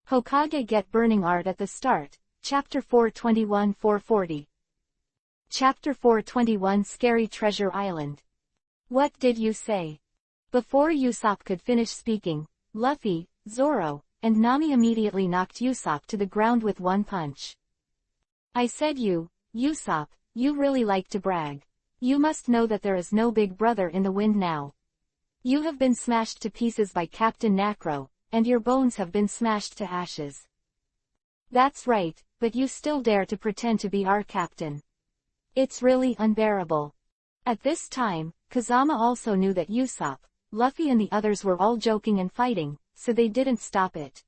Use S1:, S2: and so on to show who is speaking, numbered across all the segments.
S1: Hokage get burning art at the start, Chapter 421-440. Chapter 421 Scary Treasure Island. What did you say? Before Usopp could finish speaking, Luffy, Zoro, and Nami immediately knocked Usopp to the ground with one punch. I said Usopp, you really like to brag. You must know that there is no big brother in the wind now. You have been smashed to pieces by Captain Nacro, and your bones have been smashed to ashes. That's right, but you still dare to pretend to be our captain. It's really unbearable. At this time, Kazama also knew that Usopp, Luffy and the others were all joking and fighting, so they didn't stop it.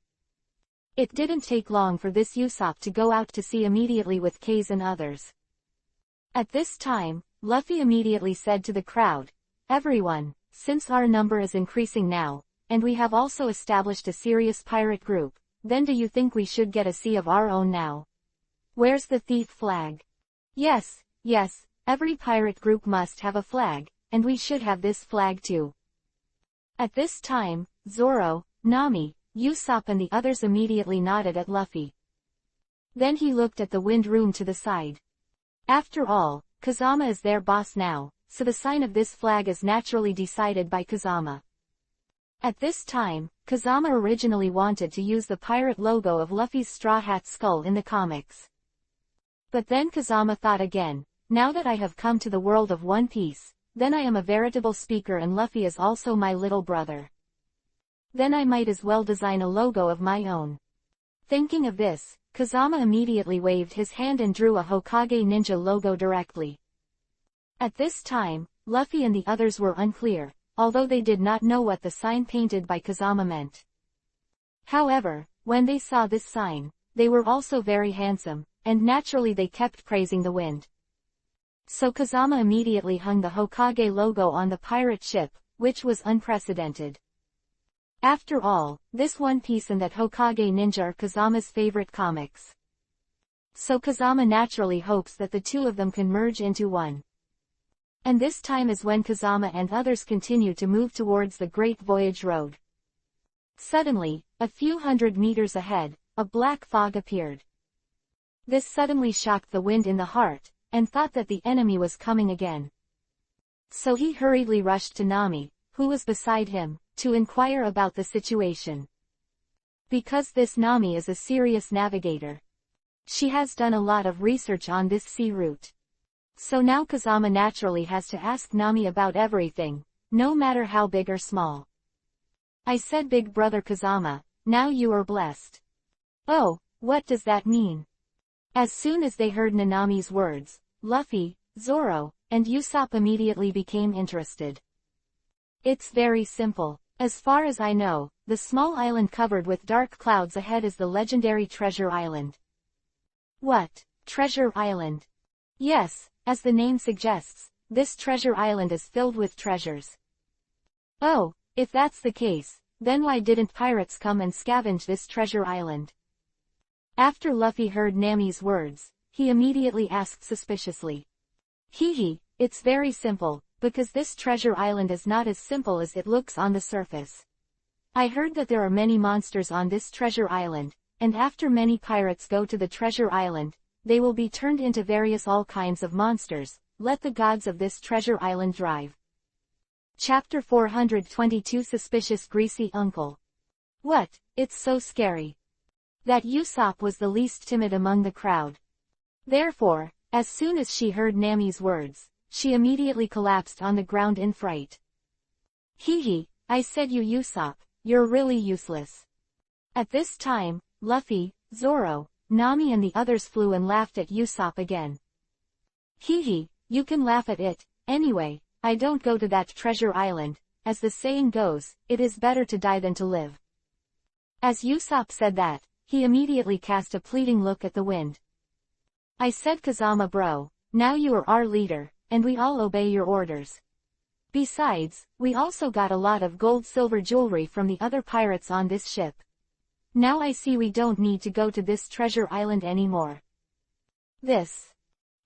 S1: It didn't take long for this Usopp to go out to sea immediately with Kase and others. At this time, Luffy immediately said to the crowd, "Everyone, since our number is increasing now, and we have also established a serious pirate group, then do you think we should get a sea of our own now? Where's the thief flag? Yes, every pirate group must have a flag, and we should have this flag too." At this time, Zoro, Nami, Usopp and the others immediately nodded at Luffy. Then he looked at the wind room to the side. After all, Kazama is their boss now, so the sign of this flag is naturally decided by Kazama. At this time, Kazama originally wanted to use the pirate logo of Luffy's straw hat skull in the comics. But then Kazama thought again, now that I have come to the world of One Piece, then I am a veritable speaker and Luffy is also my little brother. Then I might as well design a logo of my own. Thinking of this, Kazama immediately waved his hand and drew a Hokage ninja logo directly. At this time, Luffy and the others were unclear, although they did not know what the sign painted by Kazama meant. However, when they saw this sign, they were also very handsome, and naturally they kept praising the wind. So Kazama immediately hung the Hokage logo on the pirate ship, which was unprecedented. After all, this One Piece and that Hokage ninja are Kazama's favorite comics. So Kazama naturally hopes that the two of them can merge into one. And this time is when Kazama and others continue to move towards the Great Voyage Road. Suddenly, a few hundred meters ahead, a black fog appeared. This suddenly shocked the wind in the heart, and thought that the enemy was coming again. So he hurriedly rushed to Nami, who was beside him, to inquire about the situation. Because this Nami is a serious navigator. She has done a lot of research on this sea route. So now Kazama naturally has to ask Nami about everything, no matter how big or small. I said, "Big brother Kazama, now you are blessed." "Oh, what does that mean?" As soon as they heard Nanami's words, Luffy, Zoro, and Usopp immediately became interested. "It's very simple. As far as I know, the small island covered with dark clouds ahead is the legendary Treasure Island." "What? Treasure Island?" "Yes, as the name suggests, this Treasure Island is filled with treasures." "Oh, if that's the case, then why didn't pirates come and scavenge this Treasure Island?" After Luffy heard Nami's words, he immediately asked suspiciously. It's very simple, because this Treasure Island is not as simple as it looks on the surface. I heard that there are many monsters on this Treasure Island, and after many pirates go to the Treasure Island, they will be turned into various all kinds of monsters. Let the gods of this Treasure Island drive. Chapter 422 Suspicious Greasy Uncle. What? It's so scary. That Usopp was the least timid among the crowd. Therefore, as soon as she heard Nami's words, she immediately collapsed on the ground in fright. I said, Usopp, you're really useless." At this time, Luffy, Zoro, Nami and the others flew and laughed at Usopp again. You can laugh at it, anyway, I don't go to that Treasure Island, as the saying goes, it is better to die than to live. As Usopp said that, he immediately cast a pleading look at the wind. "I said, Kazama bro, now you are our leader, and we all obey your orders. Besides, we also got a lot of gold-silver jewelry from the other pirates on this ship. Now I see we don't need to go to this Treasure Island anymore."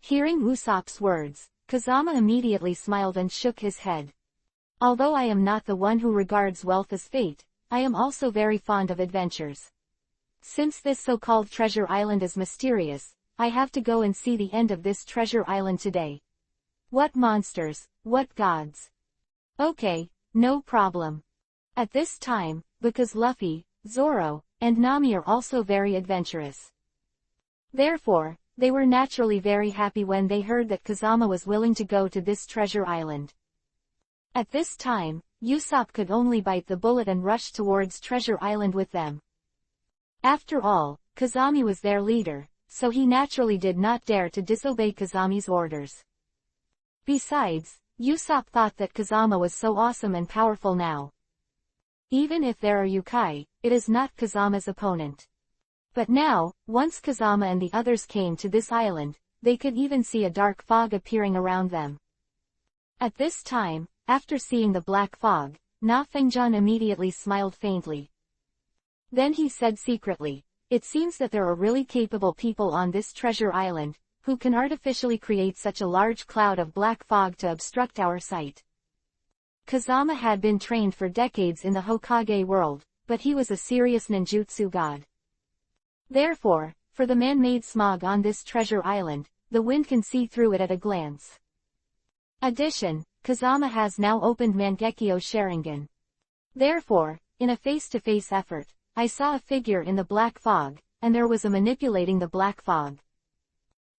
S1: Hearing Usopp's words, Kazama immediately smiled and shook his head. "Although I am not the one who regards wealth as fate, I am also very fond of adventures. Since this so-called treasure island is mysterious, I have to go and see the end of this treasure island today. What monsters, what gods. Okay, no problem. At this time, because Luffy, Zoro, and Nami are also very adventurous. Therefore, they were naturally very happy when they heard that Kazama was willing to go to this treasure island. At this time, Usopp could only bite the bullet and rush towards Treasure Island with them. After all, Kazami was their leader, so he naturally did not dare to disobey Kazami's orders. Besides, Usopp thought that Kazama was so awesome and powerful now. Even if there are yokai, it is not Kazama's opponent. But now, once Kazama and the others came to this island, they could even see a dark fog appearing around them. At this time, after seeing the black fog, Na Fengjian immediately smiled faintly. Then he said secretly, "It seems that there are really capable people on this treasure island, who can artificially create such a large cloud of black fog to obstruct our sight." Kazama had been trained for decades in the Hokage world, but he was a serious ninjutsu god. Therefore, for the man-made smog on this treasure island, the wind can see through it at a glance. Addition, Kazama has now opened Mangekyo Sharingan. Therefore, in a face-to-face effort, I saw a figure in the black fog, and there was a manipulating the black fog.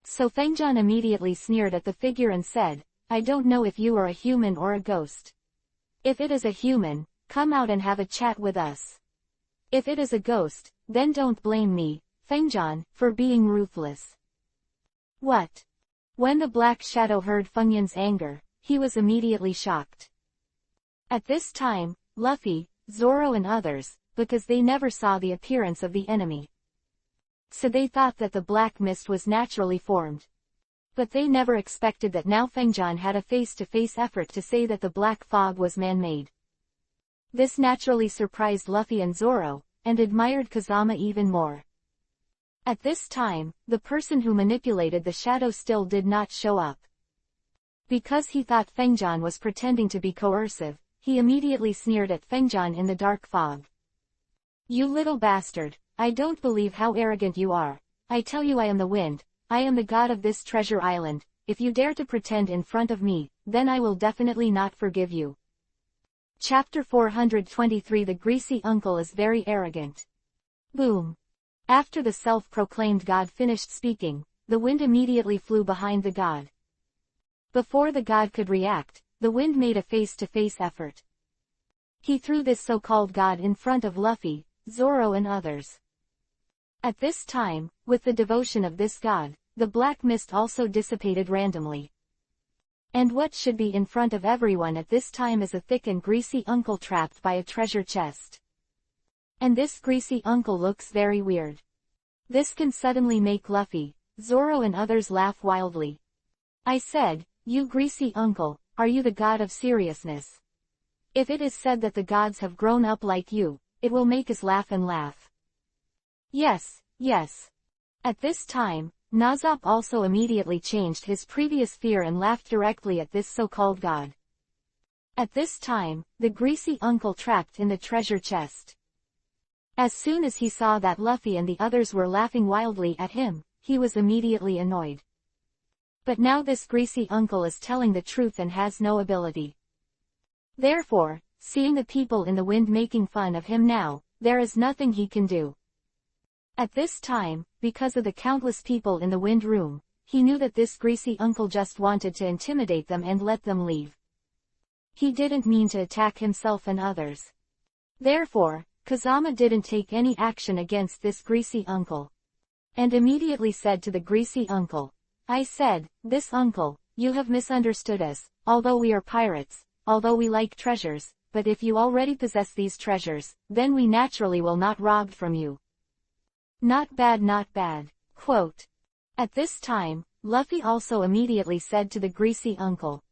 S1: So Fengjian immediately sneered at the figure and said, "I don't know if you are a human or a ghost. If it is a human, come out and have a chat with us. If it is a ghost, then don't blame me, Fengjian, for being ruthless." What? When the Black Shadow heard Fengjian's anger, he was immediately shocked. At this time, Luffy, Zoro and others, because they never saw the appearance of the enemy. So they thought that the black mist was naturally formed. But they never expected that now Fengjian had a face-to-face effort to say that the black fog was man-made. This naturally surprised Luffy and Zoro, and admired Kazama even more. At this time, the person who manipulated the shadow still did not show up. Because he thought Fengjian was pretending to be coercive, he immediately sneered at Fengjian in the dark fog. "You little bastard, I don't believe how arrogant you are. I tell you I am the wind, I am the god of this treasure island. If you dare to pretend in front of me, then I will definitely not forgive you." Chapter 423 The Greasy Uncle is very arrogant. Boom. After the self-proclaimed god finished speaking, the wind immediately flew behind the god. Before the god could react, the wind made a face-to-face effort. He threw this so-called god in front of Luffy, Zoro and others. At this time, with the devotion of this god, the black mist also dissipated randomly. And what should be in front of everyone at this time is a thick and greasy uncle trapped by a treasure chest. And this greasy uncle looks very weird. This can suddenly make Luffy, Zoro and others laugh wildly. I said, "You greasy uncle, are you the god of seriousness? If it is said that the gods have grown up like you, it will make us laugh and laugh." Yes, yes. At this time, Nazop also immediately changed his previous fear and laughed directly at this so-called god. At this time, the greasy uncle trapped in the treasure chest. As soon as he saw that Luffy and the others were laughing wildly at him, he was immediately annoyed. But now this greasy uncle is telling the truth and has no ability. Therefore, seeing the people in the wind making fun of him now, there is nothing he can do. At this time, because of the countless people in the wind room, he knew that this greasy uncle just wanted to intimidate them and let them leave. He didn't mean to attack himself and others. Therefore, Kazama didn't take any action against this greasy uncle. And immediately said to the greasy uncle, "I said, this uncle, you have misunderstood us, although we are pirates, although we like treasures, but if you already possess these treasures, then we naturally will not rob from you." Not bad, not bad. Quote. At this time, Luffy also immediately said to the greasy uncle,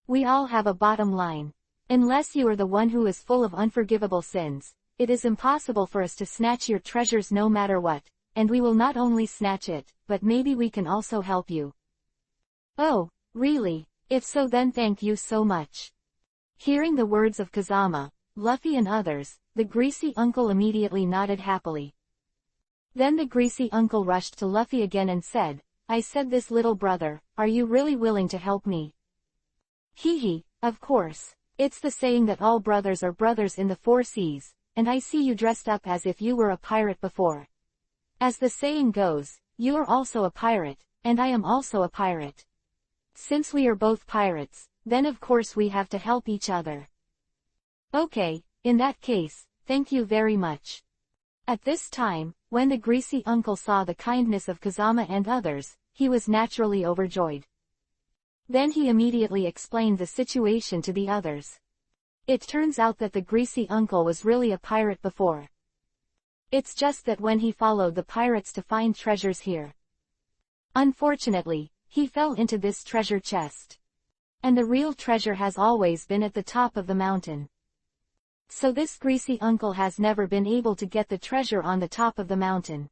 S1: "We all have a bottom line. Unless you are the one who is full of unforgivable sins, it is impossible for us to snatch your treasures no matter what, and we will not only snatch it, but maybe we can also help you." "Oh, really? If so then thank you so much." Hearing the words of Kazama, Luffy and others, the greasy uncle immediately nodded happily. Then the greasy uncle rushed to Luffy again and said, I said this little brother, are you really willing to help me? Hee hee, of course. It's the saying that all brothers are brothers in the 4 seas, and I see you dressed up as if you were a pirate before. As the saying goes, you are also a pirate, and I am also a pirate. Since we are both pirates, then of course we have to help each other. Okay, in that case, thank you very much. At this time, when the greasy uncle saw the kindness of Kazama and others, he was naturally overjoyed. Then he immediately explained the situation to the others. It turns out that the greasy uncle was really a pirate before. It's just that when he followed the pirates to find treasures here, unfortunately, he fell into this treasure chest. And the real treasure has always been at the top of the mountain. So this greasy uncle has never been able to get the treasure on the top of the mountain.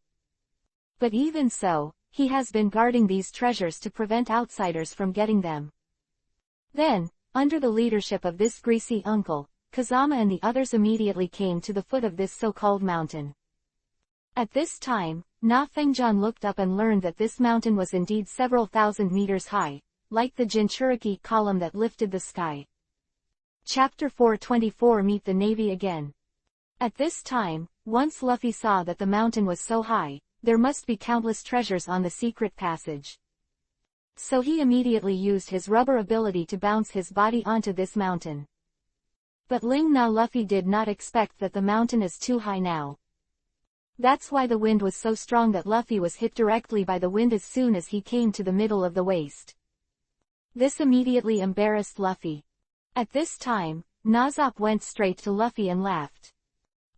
S1: But even so, he has been guarding these treasures to prevent outsiders from getting them. Then, under the leadership of this greasy uncle, Kazama and the others immediately came to the foot of this so-called mountain. At this time, Na Fengjian looked up and learned that this mountain was indeed several thousand meters high, like the Jinchuriki column that lifted the sky. Chapter 424 Meet the Navy again. At this time, once Luffy saw that the mountain was so high, there must be countless treasures on the secret passage. So he immediately used his rubber ability to bounce his body onto this mountain. But Luffy did not expect that the mountain is too high now. That's why the wind was so strong that Luffy was hit directly by the wind as soon as he came to the middle of the waist. This immediately embarrassed Luffy. At this time, Usopp went straight to Luffy and laughed.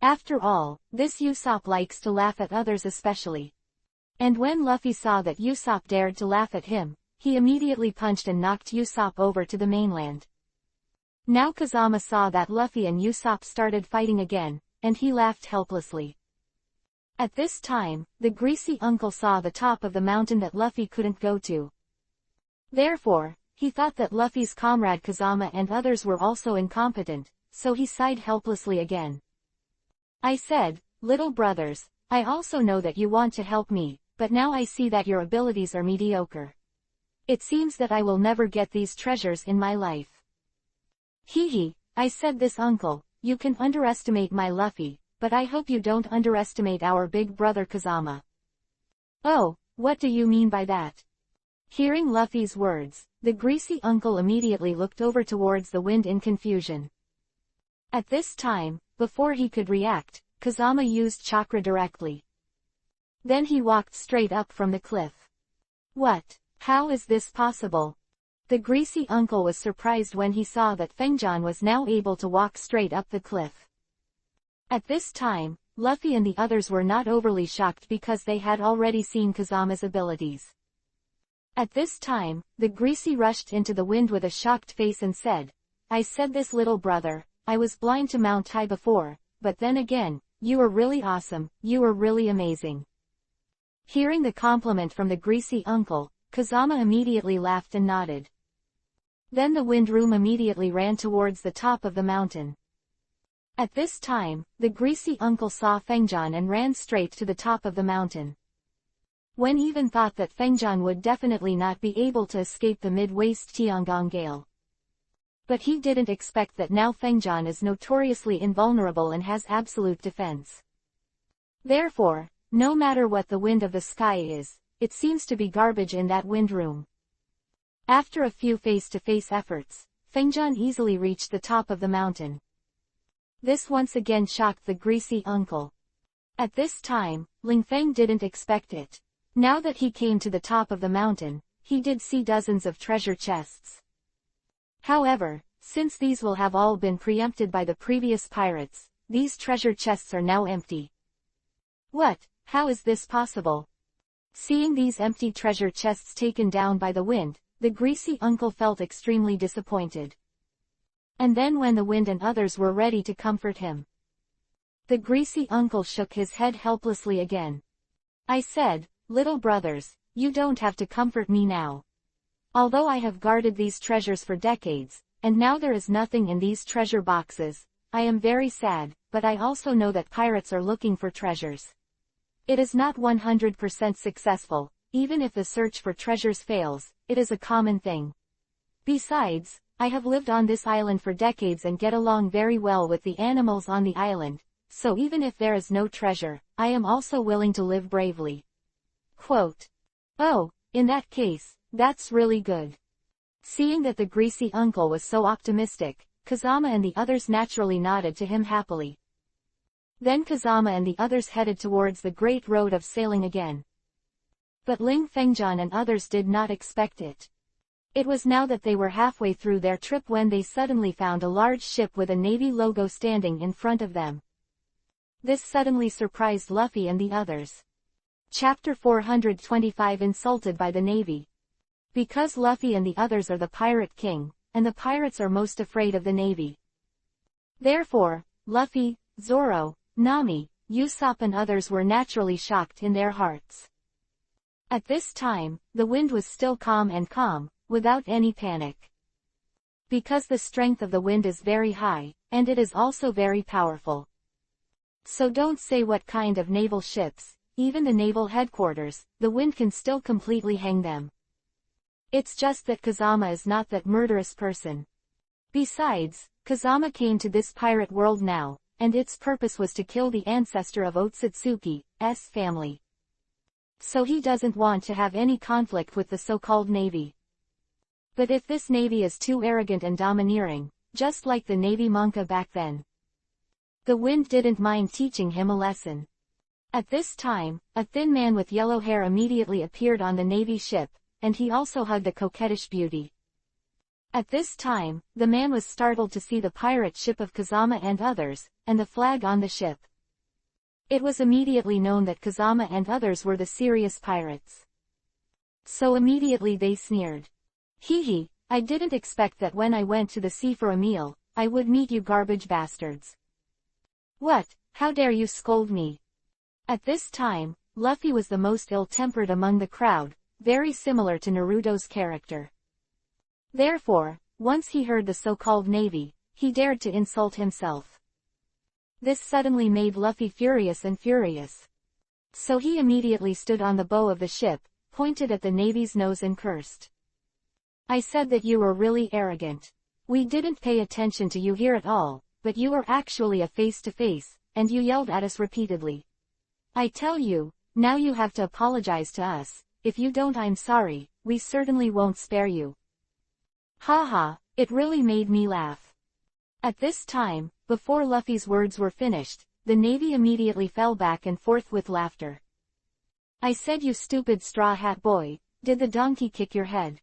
S1: After all, this Usopp likes to laugh at others especially. And when Luffy saw that Usopp dared to laugh at him, he immediately punched and knocked Usopp over to the mainland. Now Kazama saw that Luffy and Usopp started fighting again, and he laughed helplessly. At this time, the greasy uncle saw the top of the mountain that Luffy couldn't go to. Therefore, he thought that Luffy's comrade Kazama and others were also incompetent, so he sighed helplessly again. I said, little brothers, I also know that you want to help me, but now I see that your abilities are mediocre. It seems that I will never get these treasures in my life. Hee hee, I said this uncle, you can underestimate my Luffy, but I hope you don't underestimate our big brother Kazama. Oh, what do you mean by that? Hearing Luffy's words, the greasy uncle immediately looked over towards the wind in confusion. At this time, before he could react, Kazama used chakra directly. Then he walked straight up from the cliff. What? How is this possible? The greasy uncle was surprised when he saw that Fengjian was now able to walk straight up the cliff. At this time, Luffy and the others were not overly shocked because they had already seen Kazama's abilities. At this time, the greasy rushed into the wind with a shocked face and said, I said this little brother, I was blind to Mount Tai before, but then again, you are really awesome, you are really amazing. Hearing the compliment from the greasy uncle, Kazama immediately laughed and nodded. Then the wind room immediately ran towards the top of the mountain. At this time, the greasy uncle saw Fengjian and ran straight to the top of the mountain. Wen even thought that Fengjian would definitely not be able to escape the mid-waist Tiangong gale. But he didn't expect that now Fengjian is notoriously invulnerable and has absolute defense. Therefore, no matter what the wind of the sky is, it seems to be garbage in that wind room. After a few face-to-face efforts, Fengjian easily reached the top of the mountain. This once again shocked the greasy uncle. At this time, Ling Feng didn't expect it. Now that he came to the top of the mountain, he did see dozens of treasure chests. However, since these will have all been preempted by the previous pirates, these treasure chests are now empty. What? How is this possible? Seeing these empty treasure chests taken down by the wind, the greasy uncle felt extremely disappointed. And then when the wind and others were ready to comfort him, the greasy uncle shook his head helplessly again. I said, little brothers, you don't have to comfort me now. Although I have guarded these treasures for decades, and now there is nothing in these treasure boxes, I am very sad, but I also know that pirates are looking for treasures. It is not 100% successful, even if the search for treasures fails, it is a common thing. Besides, I have lived on this island for decades and get along very well with the animals on the island, so even if there is no treasure, I am also willing to live bravely. Quote. Oh, in that case, that's really good. Seeing that the greasy uncle was so optimistic, Kazama and the others naturally nodded to him happily. Then Kazama and the others headed towards the great road of sailing again. But Ling Fengjian and others did not expect it. It was now that they were halfway through their trip when they suddenly found a large ship with a Navy logo standing in front of them. This suddenly surprised Luffy and the others. Chapter 425 Insulted by the Navy. Because Luffy and the others are the Pirate King, and the pirates are most afraid of the Navy. Therefore, Luffy, Zoro, Nami, Usopp and others were naturally shocked in their hearts. At this time, the wind was still calm, without any panic. Because the strength of the wind is very high, and it is also very powerful. So don't say what kind of naval ships, even the naval headquarters, the wind can still completely hang them. It's just that Kazama is not that murderous person. Besides, Kazama came to this pirate world now, and its purpose was to kill the ancestor of Otsutsuki's family. So he doesn't want to have any conflict with the so-called Navy. But if this Navy is too arrogant and domineering, just like the Navy Monka back then, the wind didn't mind teaching him a lesson. At this time, a thin man with yellow hair immediately appeared on the Navy ship, and he also hugged a coquettish beauty. At this time, the man was startled to see the pirate ship of Kazama and others, and the flag on the ship. It was immediately known that Kazama and others were the serious pirates. So immediately they sneered. Hee, I didn't expect that when I went to the sea for a meal, I would meet you garbage bastards. What, how dare you scold me? At this time, Luffy was the most ill-tempered among the crowd, very similar to Naruto's character. Therefore, once he heard the so-called Navy, he dared to insult himself. This suddenly made Luffy furious. So he immediately stood on the bow of the ship, pointed at the Navy's nose and cursed. I said that you were really arrogant. We didn't pay attention to you here at all, but you were actually a face-to-face, and you yelled at us repeatedly. I tell you, now you have to apologize to us. If you don't, I'm sorry, we certainly won't spare you. Haha, it really made me laugh. At this time, before Luffy's words were finished, the Navy immediately fell back and forth with laughter. I said, you stupid straw hat boy, did the donkey kick your head?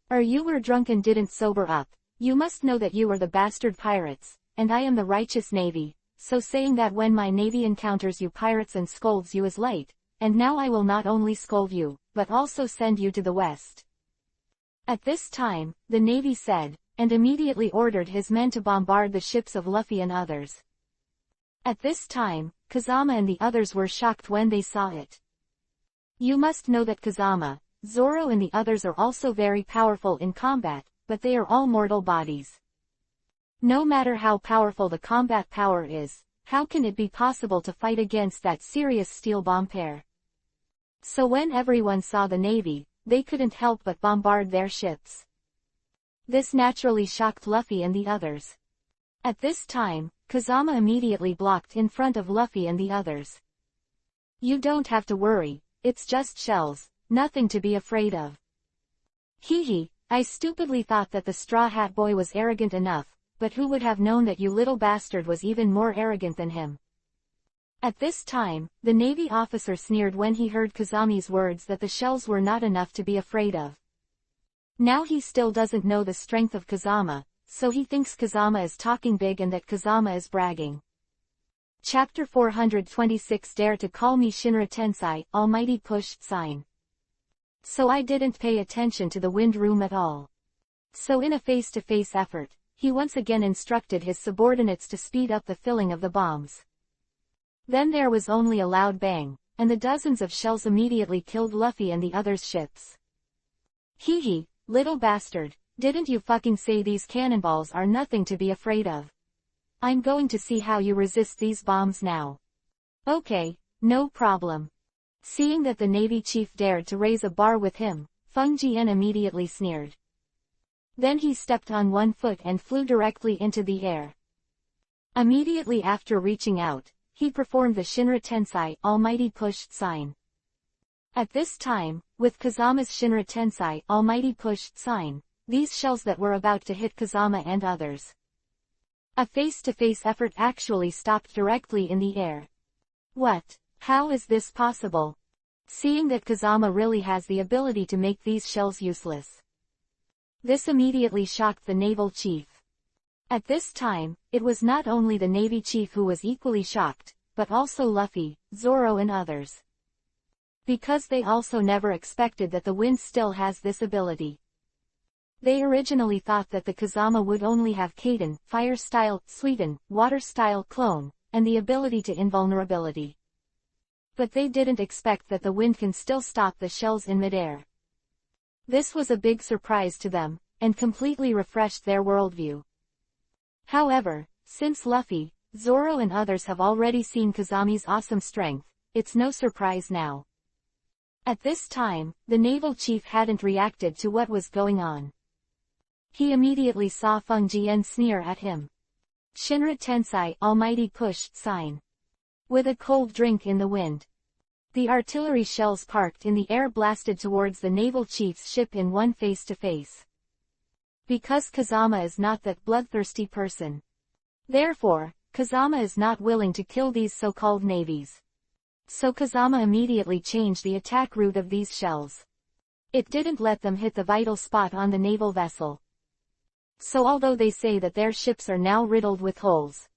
S1: Or you were drunk and didn't sober up? You must know that you are the bastard pirates, and I am the righteous Navy, so saying that when my Navy encounters you pirates and scolds you is light, and now I will not only scold you, but also send you to the west. At this time, the Navy said, and immediately ordered his men to bombard the ships of Luffy and others. At this time, Kazama and the others were shocked when they saw it. You must know that Kazama, Zoro and the others are also very powerful in combat, but they are all mortal bodies. No matter how powerful the combat power is, how can it be possible to fight against that serious steel bomb pair? So when everyone saw the Navy, they couldn't help but bombard their ships. This naturally shocked Luffy and the others. At this time, Kazama immediately blocked in front of Luffy and the others. You don't have to worry, it's just shells, nothing to be afraid of. Hee, I stupidly thought that the Straw Hat Boy was arrogant enough, but who would have known that you little bastard was even more arrogant than him? At this time, the Navy officer sneered when he heard Kazami's words that the shells were not enough to be afraid of. Now he still doesn't know the strength of Kazama, so he thinks Kazama is talking big and that Kazama is bragging. Chapter 426 Dare to Call Me Shinra Tensei, Almighty Push, sign. So I didn't pay attention to the wind room at all. So in a face-to-face effort, he once again instructed his subordinates to speed up the filling of the bombs. Then there was only a loud bang, and the dozens of shells immediately killed Luffy and the others' ships. Hee, little bastard, didn't you fucking say these cannonballs are nothing to be afraid of? I'm going to see how you resist these bombs now. Okay, no problem. Seeing that the Navy chief dared to raise a bar with him, Feng Jian immediately sneered. Then he stepped on one foot and flew directly into the air. Immediately after reaching out, he performed the Shinra Tensai Almighty Push sign. At this time, with Kazama's Shinra Tensai Almighty Push sign, these shells that were about to hit Kazama and others. A face-to-face effort actually stopped directly in the air. What? How is this possible? Seeing that Kazama really has the ability to make these shells useless. This immediately shocked the naval chief. At this time, it was not only the Navy chief who was equally shocked, but also Luffy, Zoro and others. Because they also never expected that the wind still has this ability. They originally thought that the Kazama would only have Kaden, Fire-style, Suiten, Water-style clone, and the ability to invulnerability. But they didn't expect that the wind can still stop the shells in midair. This was a big surprise to them, and completely refreshed their worldview. However, since Luffy, Zoro and others have already seen Kazami's awesome strength, it's no surprise now. At this time, the naval chief hadn't reacted to what was going on. He immediately saw Feng Jian sneer at him. Shinra Tensai Almighty Push sign. With a cold drink in the wind. The artillery shells parked in the air blasted towards the naval chief's ship in one face-to-face. Because Kazama is not that bloodthirsty person. Therefore, Kazama is not willing to kill these so-called navies. So Kazama immediately changed the attack route of these shells. It didn't let them hit the vital spot on the naval vessel. So although they say that their ships are now riddled with holes,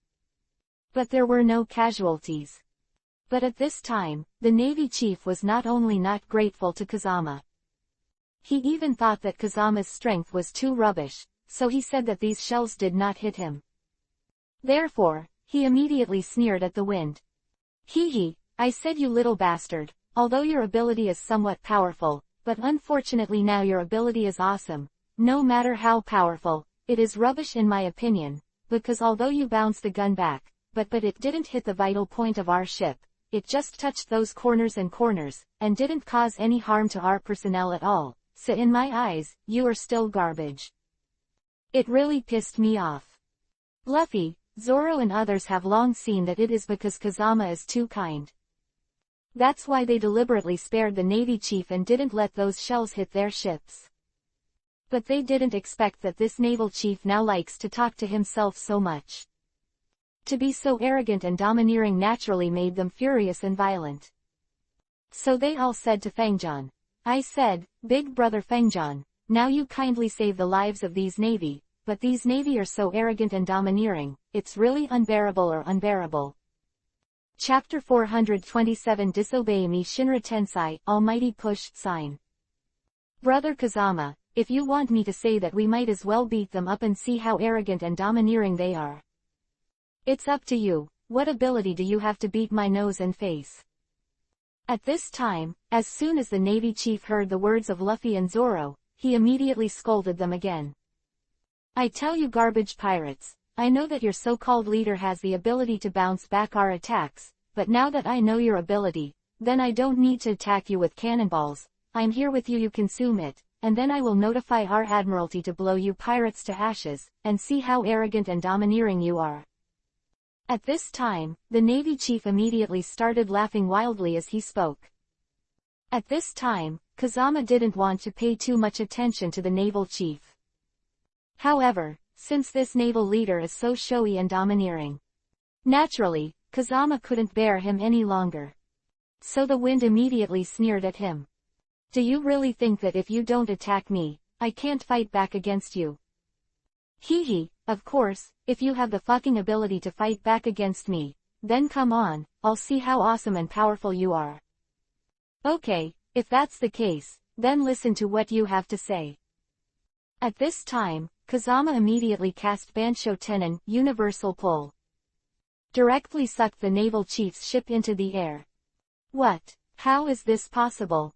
S1: but there were no casualties. But at this time, the Navy chief was not only not grateful to Kazama. He even thought that Kazama's strength was too rubbish, so he said that these shells did not hit him. Therefore, he immediately sneered at the wind. Hee, I said, you little bastard, although your ability is somewhat powerful, but unfortunately now your ability is awesome. No matter how powerful, it is rubbish in my opinion, because although you bounced the gun back, but it didn't hit the vital point of our ship, it just touched those corners, and didn't cause any harm to our personnel at all, so in my eyes, you are still garbage. It really pissed me off. Luffy, Zoro and others have long seen that it is because Kazama is too kind. That's why they deliberately spared the Navy chief and didn't let those shells hit their ships. But they didn't expect that this naval chief now likes to talk to himself so much. To be so arrogant and domineering naturally made them furious and violent. So they all said to Fengjian, I said, Big Brother Fengjian, now you kindly save the lives of these Navy, but these Navy are so arrogant and domineering, it's really unbearable or unbearable. Chapter 427 Disobey Me Shinra Tensai Almighty Push sign. Brother Kazama, if you want me to say that we might as well beat them up and see how arrogant and domineering they are. It's up to you, what ability do you have to beat my nose and face? At this time, as soon as the Navy chief heard the words of Luffy and Zoro, he immediately scolded them again. I tell you garbage pirates, I know that your so-called leader has the ability to bounce back our attacks, but now that I know your ability, then I don't need to attack you with cannonballs, I'm here with you, you consume it, and then I will notify our admiralty to blow you pirates to ashes, and see how arrogant and domineering you are. At this time, the Navy chief immediately started laughing wildly as he spoke. At this time, Kazama didn't want to pay too much attention to the naval chief. However, since this naval leader is so showy and domineering, naturally, Kazama couldn't bear him any longer. So the wind immediately sneered at him. Do you really think that if you don't attack me, I can't fight back against you? Hee, of course, if you have the fucking ability to fight back against me, then come on, I'll see how awesome and powerful you are. Okay, if that's the case, then listen to what you have to say. At this time, Kazama immediately cast Bansho Tenon, Universal Pull. Directly sucked the naval chief's ship into the air. What? How is this possible?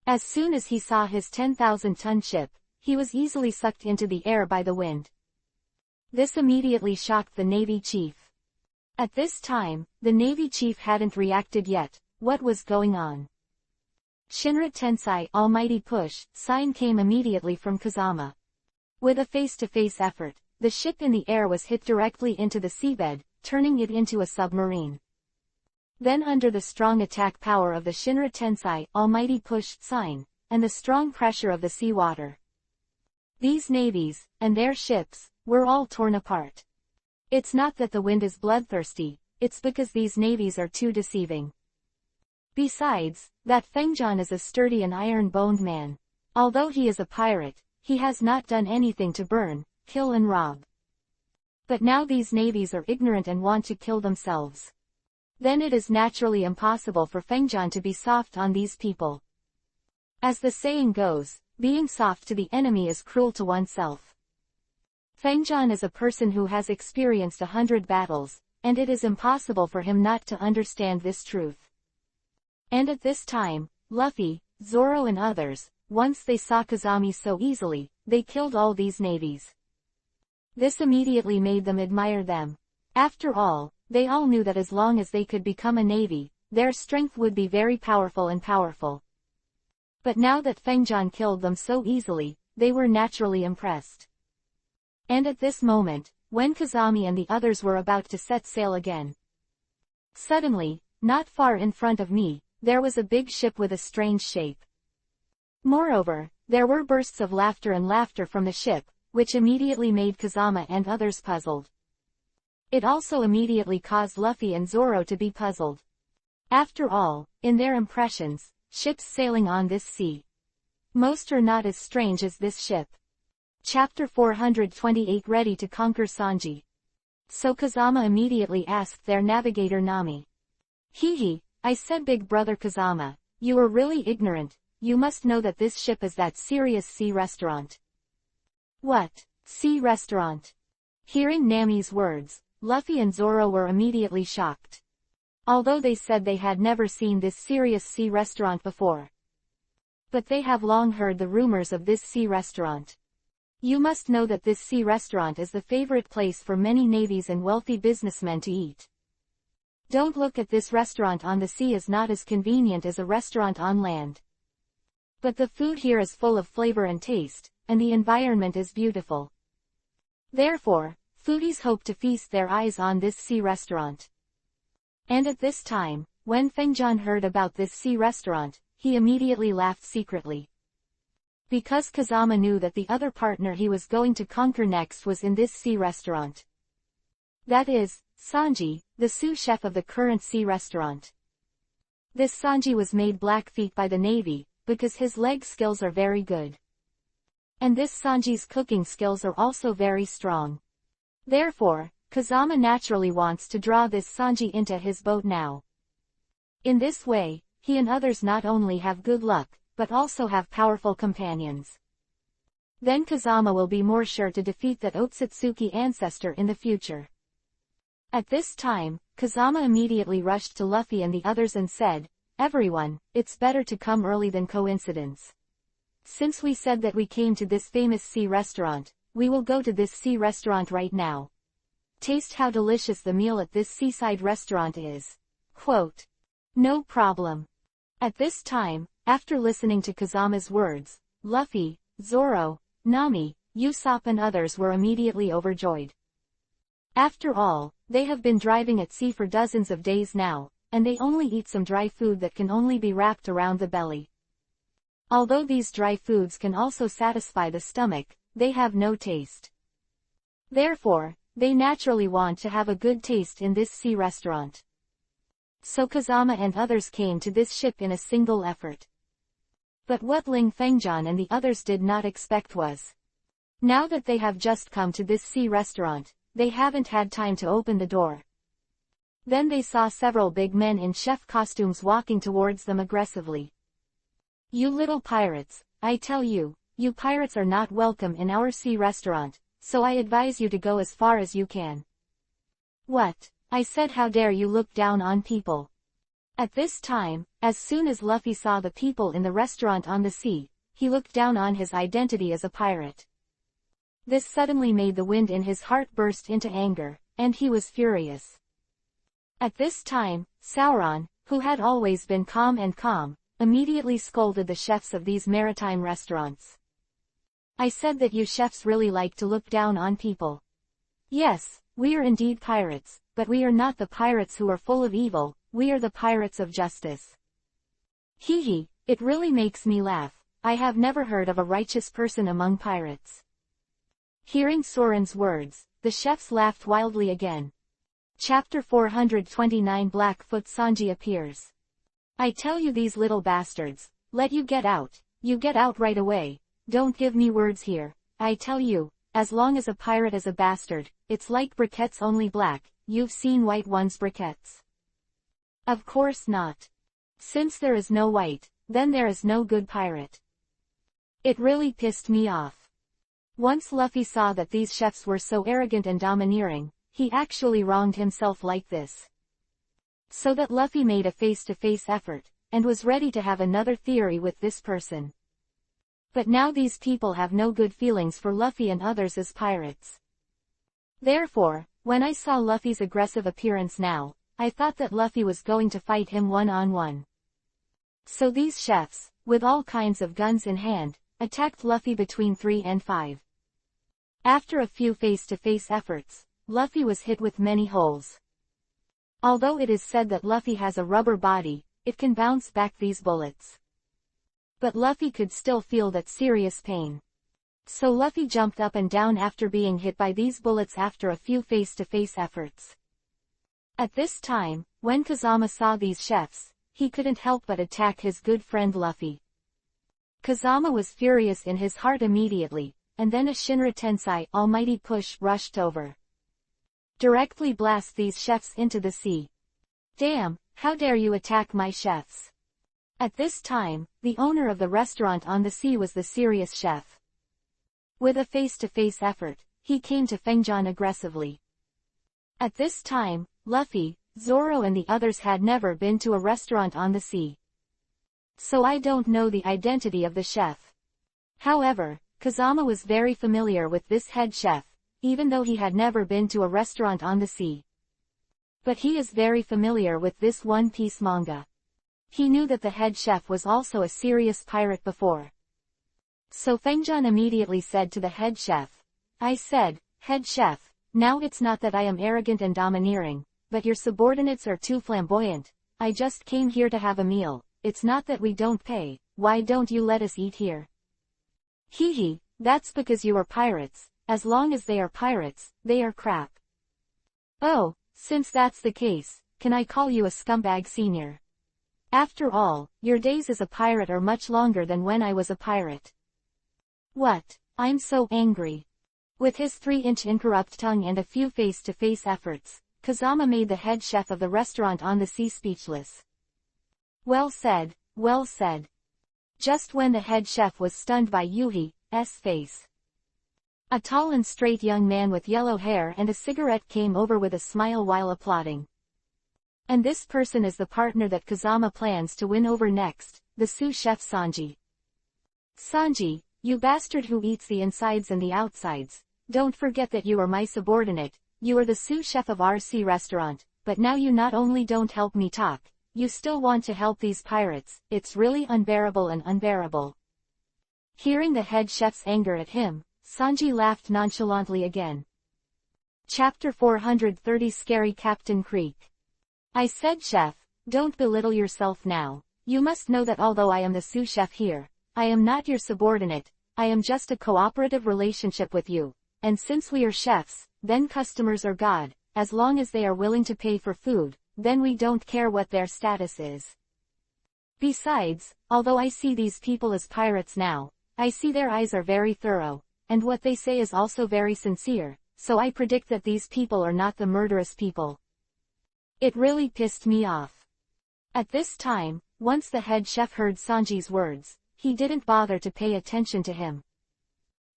S1: As soon as he saw his 10,000-ton ship, he was easily sucked into the air by the wind. This immediately shocked the Navy chief. At this time, the Navy chief hadn't reacted yet. What was going on? Shinra Tensei Almighty Push sign came immediately from Kazama. With a face-to-face effort, the ship in the air was hit directly into the seabed, turning it into a submarine. Then under the strong attack power of the Shinra Tensei Almighty Push sign, and the strong pressure of the seawater, these navies, and their ships, were all torn apart. It's not that the wind is bloodthirsty, it's because these navies are too deceiving. Besides, that Fengjian is a sturdy and iron-boned man. Although he is a pirate, he has not done anything to burn, kill and rob. But now these navies are ignorant and want to kill themselves. Then it is naturally impossible for Fengjian to be soft on these people. As the saying goes, being soft to the enemy is cruel to oneself. Fengjian is a person who has experienced 100 battles, and it is impossible for him not to understand this truth. And at this time, Luffy, Zoro and others, once they saw Kazami so easily, they killed all these navies. This immediately made them admire them. After all, they all knew that as long as they could become a navy, their strength would be very powerful. But now that Fengjian killed them so easily, they were naturally impressed. And at this moment, when Kazami and the others were about to set sail again, suddenly, not far in front of me, there was a big ship with a strange shape. Moreover, there were bursts of laughter from the ship, which immediately made Kazama and others puzzled. It also immediately caused Luffy and Zoro to be puzzled. After all, in their impressions, ships sailing on this sea, most are not as strange as this ship. Chapter 428 Ready to Conquer Sanji. So Kazama immediately asked their navigator Nami. Hee, I said, big brother Kazama, you are really ignorant, you must know that this ship is that serious sea restaurant. What? Sea restaurant? Hearing Nami's words, Luffy and Zoro were immediately shocked. Although they said they had never seen this serious sea restaurant before. But they have long heard the rumors of this sea restaurant. You must know that this sea restaurant is the favorite place for many navies and wealthy businessmen to eat. Don't look at this restaurant on the sea as not as convenient as a restaurant on land. But the food here is full of flavor and taste, and the environment is beautiful. Therefore, foodies hope to feast their eyes on this sea restaurant. And at this time, when Fengjian heard about this sea restaurant, he immediately laughed secretly. Because Kazama knew that the other partner he was going to conquer next was in this sea restaurant. That is, Sanji, the sous chef of the current sea restaurant. This Sanji was made Blackfeet by the Navy, because his leg skills are very good. And this Sanji's cooking skills are also very strong. Therefore, Kazama naturally wants to draw this Sanji into his boat now. In this way, he and others not only have good luck, but also have powerful companions. Then Kazama will be more sure to defeat that Otsutsuki ancestor in the future. At this time, Kazama immediately rushed to Luffy and the others and said, Everyone, it's better to come early than coincidence. Since we said that we came to this famous sea restaurant, we will go to this sea restaurant right now. Taste how delicious the meal at this seaside restaurant is. Quote. No problem. At this time, after listening to Kazama's words, Luffy, Zoro, Nami, Usopp and others were immediately overjoyed. After all, they have been driving at sea for dozens of days now, and they only eat some dry food that can only be wrapped around the belly. Although these dry foods can also satisfy the stomach, they have no taste. Therefore, they naturally want to have a good taste in this sea restaurant. So Kazama and others came to this ship in a single effort. But what Ling Fengjian and the others did not expect was, now that they have just come to this sea restaurant, they haven't had time to open the door. Then they saw several big men in chef costumes walking towards them aggressively. You little pirates, I tell you, you pirates are not welcome in our sea restaurant, so I advise you to go as far as you can. What? I said, how dare you look down on people? At this time, as soon as Luffy saw the people in the restaurant on the sea, he looked down on his identity as a pirate. This suddenly made the wind in his heart burst into anger, and he was furious. At this time, Sauron, who had always been calm, immediately scolded the chefs of these maritime restaurants. I said that you chefs really like to look down on people. Yes, we are indeed pirates, but we are not the pirates who are full of evil, we are the pirates of justice. Hee hee, it really makes me laugh. I have never heard of a righteous person among pirates. Hearing Soren's words, the chefs laughed wildly again. Chapter 429 Blackfoot Sanji appears. I tell you these little bastards, let you get out right away, don't give me words here, I tell you, as long as a pirate is a bastard, it's like briquettes only black, you've seen white ones briquettes. Of course not. Since there is no white, then there is no good pirate. It really pissed me off. Once Luffy saw that these chefs were so arrogant and domineering, he actually wronged himself like this. So that Luffy made a face-to-face effort, and was ready to have another theory with this person. But now these people have no good feelings for Luffy and others as pirates. Therefore, when I saw Luffy's aggressive appearance now, I thought that Luffy was going to fight him one-on-one. So these chefs, with all kinds of guns in hand, attacked Luffy between 3 and 5. After a few face-to-face efforts, Luffy was hit with many holes. Although it is said that Luffy has a rubber body, it can bounce back these bullets. But Luffy could still feel that serious pain. So Luffy jumped up and down after being hit by these bullets after a few face-to-face efforts. At this time, when Kazama saw these chefs, he couldn't help but attack his good friend Luffy. Kazama was furious in his heart immediately, and then a Shinra Tensei almighty push rushed over. Directly blast these chefs into the sea. Damn, how dare you attack my chefs? At this time, the owner of the restaurant on the sea was the serious chef. With a face-to-face effort, he came to Fengjian aggressively. At this time, Luffy, Zoro and the others had never been to a restaurant on the sea. So I don't know the identity of the chef. However, Kazama was very familiar with this head chef, even though he had never been to a restaurant on the sea. But he is very familiar with this One Piece manga. He knew that the head chef was also a serious pirate before. So Fengjian immediately said to the head chef, I said, head chef, now it's not that I am arrogant and domineering, but your subordinates are too flamboyant. I just came here to have a meal, it's not that we don't pay, why don't you let us eat here? Hee hee, that's because you are pirates, as long as they are pirates, they are crap. Oh, since that's the case, can I call you a scumbag senior? After all, your days as a pirate are much longer than when I was a pirate. What? I'm so angry. With his 3-inch incorrupt tongue and a few face-to-face efforts, Kazama made the head chef of the restaurant on the sea speechless. Well said, well said. Just when the head chef was stunned by Yuhi's face, a tall and straight young man with yellow hair and a cigarette came over with a smile while applauding. And this person is the partner that Kazama plans to win over next, the sous chef Sanji. Sanji, you bastard who eats the insides and the outsides, don't forget that you are my subordinate, you are the sous chef of our sea restaurant, but now you not only don't help me talk, you still want to help these pirates, it's really unbearable and unbearable. Hearing the head chef's anger at him, Sanji laughed nonchalantly again. Chapter 430 Scary Captain Creek. I said chef, don't belittle yourself now, you must know that although I am the sous chef here, I am not your subordinate, I am just a cooperative relationship with you, and since we are chefs, then customers are God, as long as they are willing to pay for food, then we don't care what their status is. Besides, although I see these people as pirates now, I see their eyes are very thorough, and what they say is also very sincere, so I predict that these people are not the murderous people. It really pissed me off. At this time, once the head chef heard Sanji's words, he didn't bother to pay attention to him.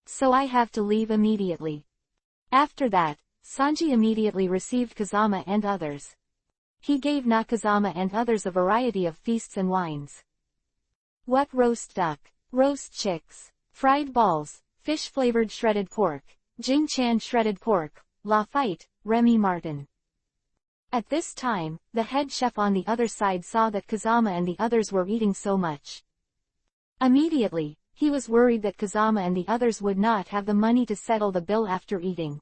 S1: So I have to leave immediately. After that, Sanji immediately received Kazama and others. He gave Nakazama and others a variety of feasts and wines. What roast duck, roast chicks, fried balls, fish-flavored shredded pork, Jing Chan shredded pork, La Fight, Remy Martin. At this time, the head chef on the other side saw that Kazama and the others were eating so much. Immediately, he was worried that Kazama and the others would not have the money to settle the bill after eating.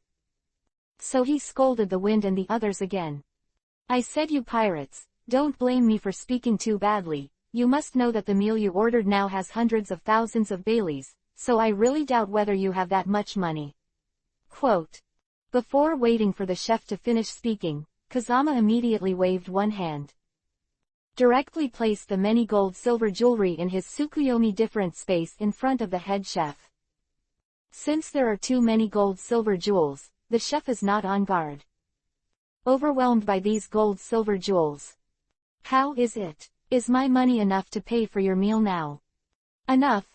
S1: So he scolded the wind and the others again. I said, you pirates, don't blame me for speaking too badly. You must know that the meal you ordered now has hundreds of thousands of Baileys, so I really doubt whether you have that much money. Quote. Before waiting for the chef to finish speaking, Kazama immediately waved one hand. Directly placed the many gold-silver jewelry in his Tsukuyomi different space in front of the head chef. Since there are too many gold-silver jewels, the chef is not on guard. Overwhelmed by these gold-silver jewels. How is it? Is my money enough to pay for your meal now? Enough,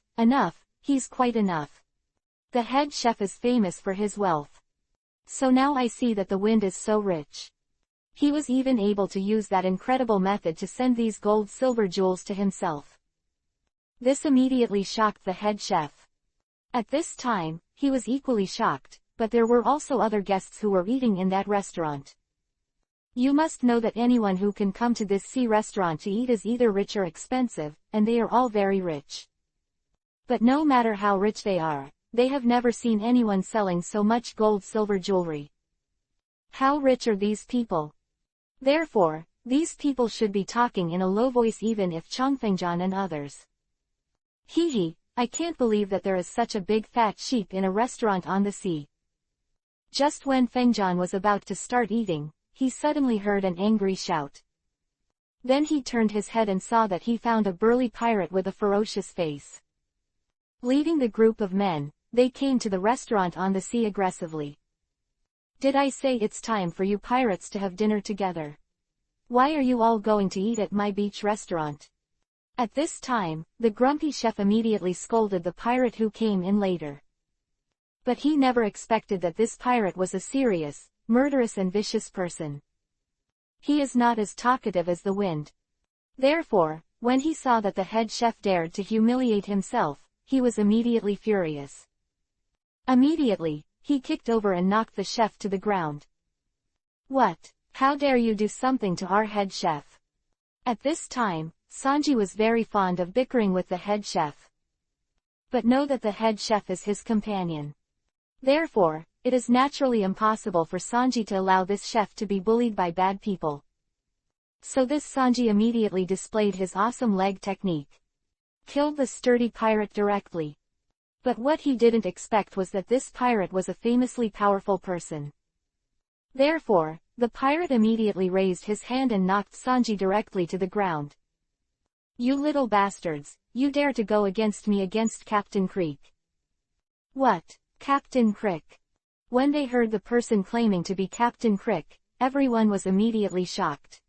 S1: he's quite enough. The head chef is famous for his wealth. So now I see that the wind is so rich. He was even able to use that incredible method to send these gold-silver jewels to himself. This immediately shocked the head chef. At this time, he was equally shocked, but there were also other guests who were eating in that restaurant. You must know that anyone who can come to this sea restaurant to eat is either rich or expensive, and they are all very rich. But no matter how rich they are, they have never seen anyone selling so much gold-silver jewelry. How rich are these people? Therefore, these people should be talking in a low voice even if Chongfengjian and others. Hee, I can't believe that there is such a big fat sheep in a restaurant on the sea. Just when Fengjian was about to start eating, he suddenly heard an angry shout. Then he turned his head and saw that he found a burly pirate with a ferocious face. Leading the group of men, they came to the restaurant on the sea aggressively. Did I say it's time for you pirates to have dinner together? Why are you all going to eat at my beach restaurant? At this time, the grumpy chef immediately scolded the pirate who came in later. But he never expected that this pirate was a serious, murderous and vicious person. He is not as talkative as the wind. Therefore, when he saw that the head chef dared to humiliate himself, he was immediately furious. Immediately, he kicked over and knocked the chef to the ground. What? How dare you do something to our head chef? At this time, Sanji was very fond of bickering with the head chef. But know that the head chef is his companion. Therefore, it is naturally impossible for Sanji to allow this chef to be bullied by bad people. So this Sanji immediately displayed his awesome leg technique. Killed the sturdy pirate directly. But what he didn't expect was that this pirate was a famously powerful person. Therefore, the pirate immediately raised his hand and knocked Sanji directly to the ground. You little bastards, you dare to go against me against Captain Creek. What, Captain Crick? When they heard the person claiming to be Captain Crick, everyone was immediately shocked.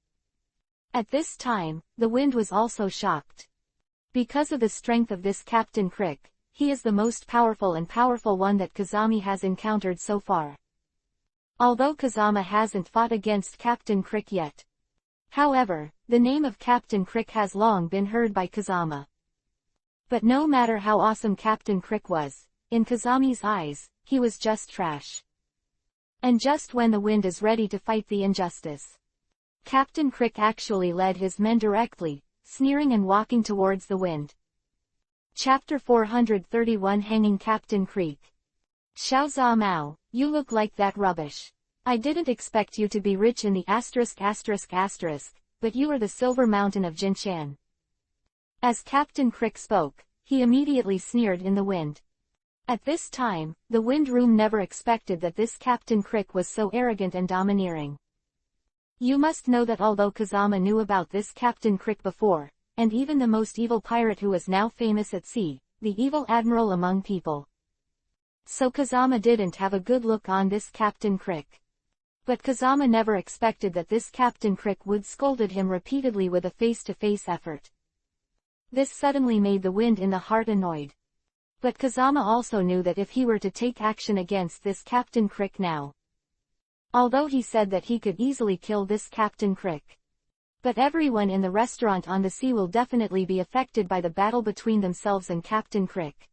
S1: At this time, the wind was also shocked. Because of the strength of this Captain Crick, he is the most powerful one that Kazami has encountered so far. Although Kazama hasn't fought against Captain Crick yet. However, the name of Captain Crick has long been heard by Kazama. But no matter how awesome Captain Crick was, in Kazami's eyes, he was just trash. And just when the wind is ready to fight the injustice, Captain Crick actually led his men directly, sneering and walking towards the wind. Chapter 431 Hanging Captain Creek. Xiao Mao, you look like that rubbish. I didn't expect you to be rich in the ****, but you are the Silver Mountain of Jinshan. As Captain Crick spoke, he immediately sneered in the wind. At this time, the wind room never expected that this Captain Crick was so arrogant and domineering. You must know that although Kazama knew about this Captain Crick before, and even the most evil pirate who is now famous at sea, the evil admiral among people. So Kazama didn't have a good look on this Captain Crick. But Kazama never expected that this Captain Crick would scolded him repeatedly with a face-to-face effort. This suddenly made the wind in the heart annoyed. But Kazama also knew that if he were to take action against this Captain Crick now. Although he said that he could easily kill this Captain Crick. But everyone in the restaurant on the sea will definitely be affected by the battle between themselves and Captain Crick.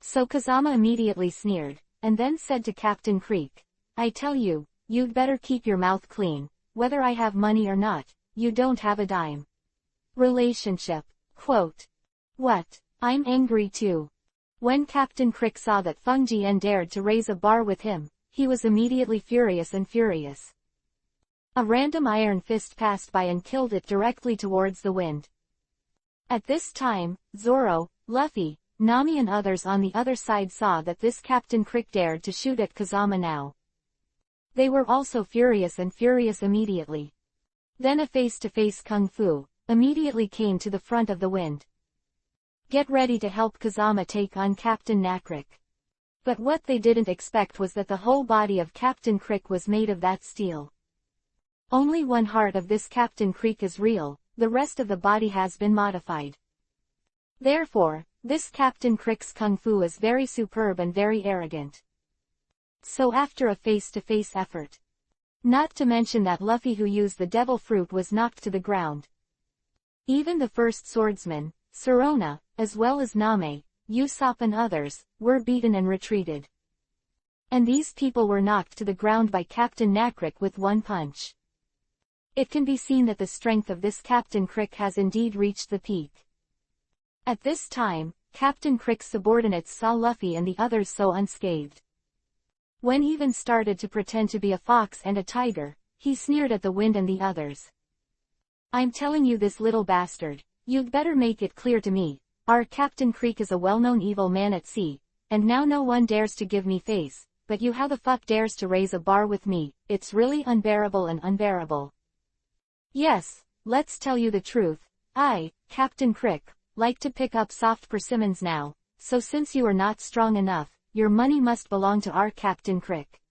S1: So Kazama immediately sneered, and then said to Captain Creek, I tell you, you'd better keep your mouth clean, whether I have money or not, you don't have a dime. Relationship. Quote. What? I'm angry too. When Captain Crick saw that Feng Jian dared to raise a bar with him, he was immediately furious. A random iron fist passed by and killed it directly towards the wind. At this time, Zoro, Luffy, Nami and others on the other side saw that this Captain Crick dared to shoot at Kazama now. They were also furious immediately. Then a face-to-face kung fu immediately came to the front of the wind. Get ready to help Kazama take on Captain Nakrick. But what they didn't expect was that the whole body of Captain Crick was made of that steel. Only one heart of this Captain Crick is real, the rest of the body has been modified. Therefore, this Captain Crick's kung fu is very superb and very arrogant. So after a face-to-face effort. Not to mention that Luffy who used the devil fruit was knocked to the ground. Even the first swordsman, Sirona, as well as Name, Usopp and others, were beaten and retreated. And these people were knocked to the ground by Captain Nakrick with one punch. It can be seen that the strength of this Captain Crick has indeed reached the peak. At this time, Captain Crick's subordinates saw Luffy and the others so unscathed. When he even started to pretend to be a fox and a tiger, he sneered at the wind and the others. I'm telling you this little bastard, you'd better make it clear to me, our Captain Crick is a well-known evil man at sea, and now no one dares to give me face, but you how the fuck dares to raise a bar with me, it's really unbearable. Yes, let's tell you the truth, I, Captain Crick, like to pick up soft persimmons now, so since you are not strong enough, your money must belong to our Captain Crick.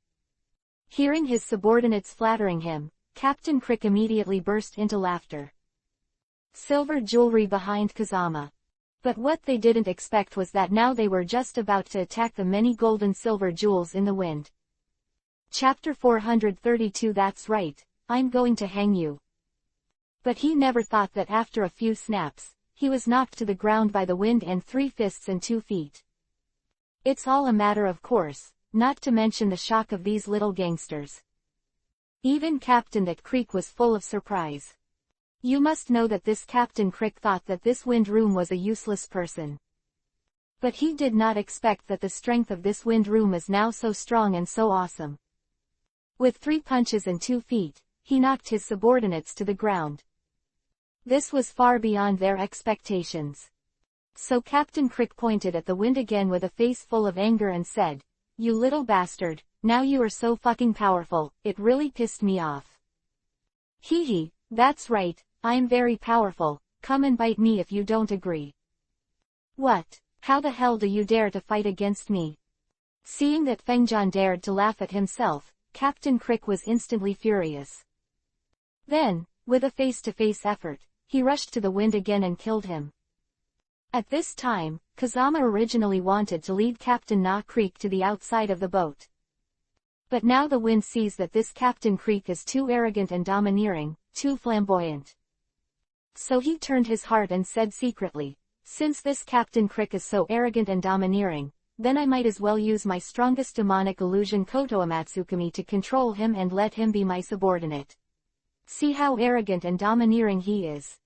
S1: Hearing his subordinates flattering him, Captain Crick immediately burst into laughter. Silver jewelry behind Kazama. But what they didn't expect was that now they were just about to attack the many gold and silver jewels in the wind. Chapter 432. That's right, I'm going to hang you. But he never thought that after a few snaps, he was knocked to the ground by the wind and 3 fists and 2 feet. It's all a matter of course, not to mention the shock of these little gangsters. Even Captain that Crick was full of surprise. You must know that this Captain Crick thought that this wind room was a useless person. But he did not expect that the strength of this wind room is now so strong and so awesome. With 3 punches and 2 feet, he knocked his subordinates to the ground. This was far beyond their expectations. So Captain Crick pointed at the wind again with a face full of anger and said, "You little bastard, now you are so fucking powerful, it really pissed me off." Hee hee, that's right, I'm very powerful, come and bite me if you don't agree. What? How the hell do you dare to fight against me? Seeing that Feng Jian dared to laugh at himself, Captain Crick was instantly furious. Then, with a face-to-face effort, he rushed to the wind again and killed him. At this time, Kazama originally wanted to lead Captain Na Crick to the outside of the boat. But now the wind sees that this Captain Crick is too arrogant and domineering, too flamboyant. So he turned his heart and said secretly, since this Captain Crick is so arrogant and domineering, then I might as well use my strongest demonic illusion Koto Amatsukami to control him and let him be my subordinate. See how arrogant and domineering he is.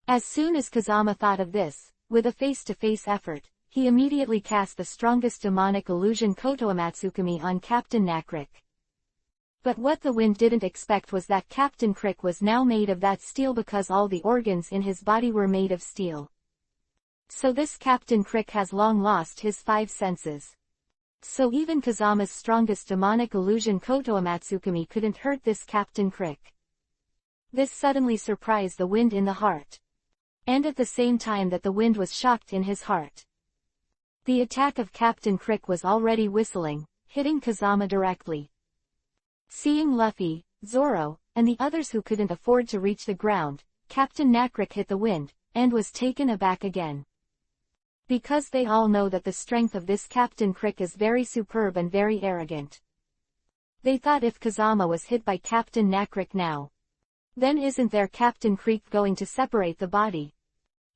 S1: As soon as Kazama thought of this, with a face-to-face effort, he immediately cast the strongest demonic illusion Koto Amatsukami on Captain Nakrick. But what the wind didn't expect was that Captain Crick was now made of that steel because all the organs in his body were made of steel. So this Captain Crick has long lost his 5 senses. So even Kazama's strongest demonic illusion Koto Amatsukami couldn't hurt this Captain Crick. This suddenly surprised the wind in the heart. And at the same time that the wind was shocked in his heart. The attack of Captain Crick was already whistling, hitting Kazama directly. Seeing Luffy, Zoro, and the others who couldn't afford to reach the ground, Captain Nakrick hit the wind, and was taken aback again. Because they all know that the strength of this Captain Crick is very superb and very arrogant. They thought if Kazama was hit by Captain Nakrick now, then isn't their Captain Crick going to separate the body?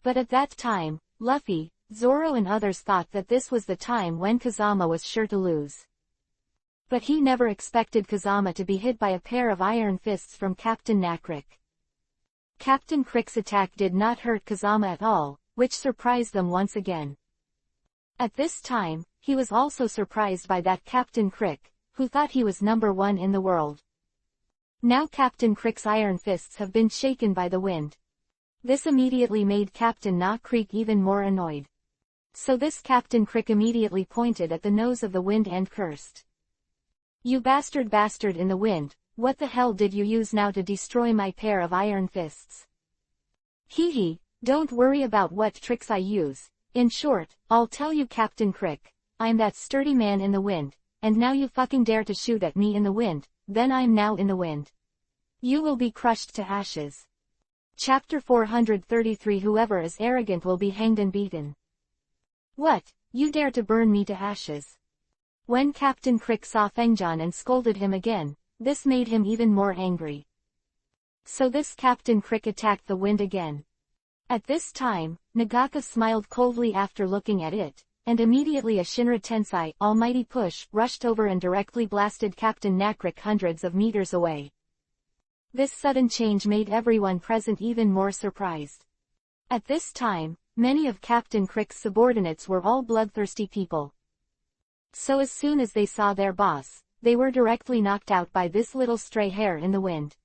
S1: But at that time, Luffy, Zoro and others thought that this was the time when Kazama was sure to lose. But he never expected Kazama to be hit by a pair of iron fists from Captain Nakrik. Captain Crick's attack did not hurt Kazama at all, which surprised them once again. At this time, he was also surprised by that Captain Crick, who thought he was #1 in the world. Now Captain Crick's iron fists have been shaken by the wind. This immediately made Captain Nakrik even more annoyed. So this Captain Crick immediately pointed at the nose of the wind and cursed. "You bastard in the wind, what the hell did you use now to destroy my pair of iron fists? Hee, don't worry about what tricks I use. In short, I'll tell you Captain Crick, I'm that sturdy man in the wind, and now you fucking dare to shoot at me in the wind, then I'm now in the wind. You will be crushed to ashes." Chapter 433 Whoever is arrogant will be hanged and beaten. "What, you dare to burn me to ashes?" When Captain Crick saw Fengjan and scolded him again, this made him even more angry. So this Captain Crick attacked the wind again. At this time, Nagaka smiled coldly after looking at it, and immediately a Shinra Tensei almighty push rushed over and directly blasted Captain Nakrik hundreds of meters away. This sudden change made everyone present even more surprised. At this time, many of Captain Crick's subordinates were all bloodthirsty people. So as soon as they saw their boss, they were directly knocked out by this little stray hair in the wind.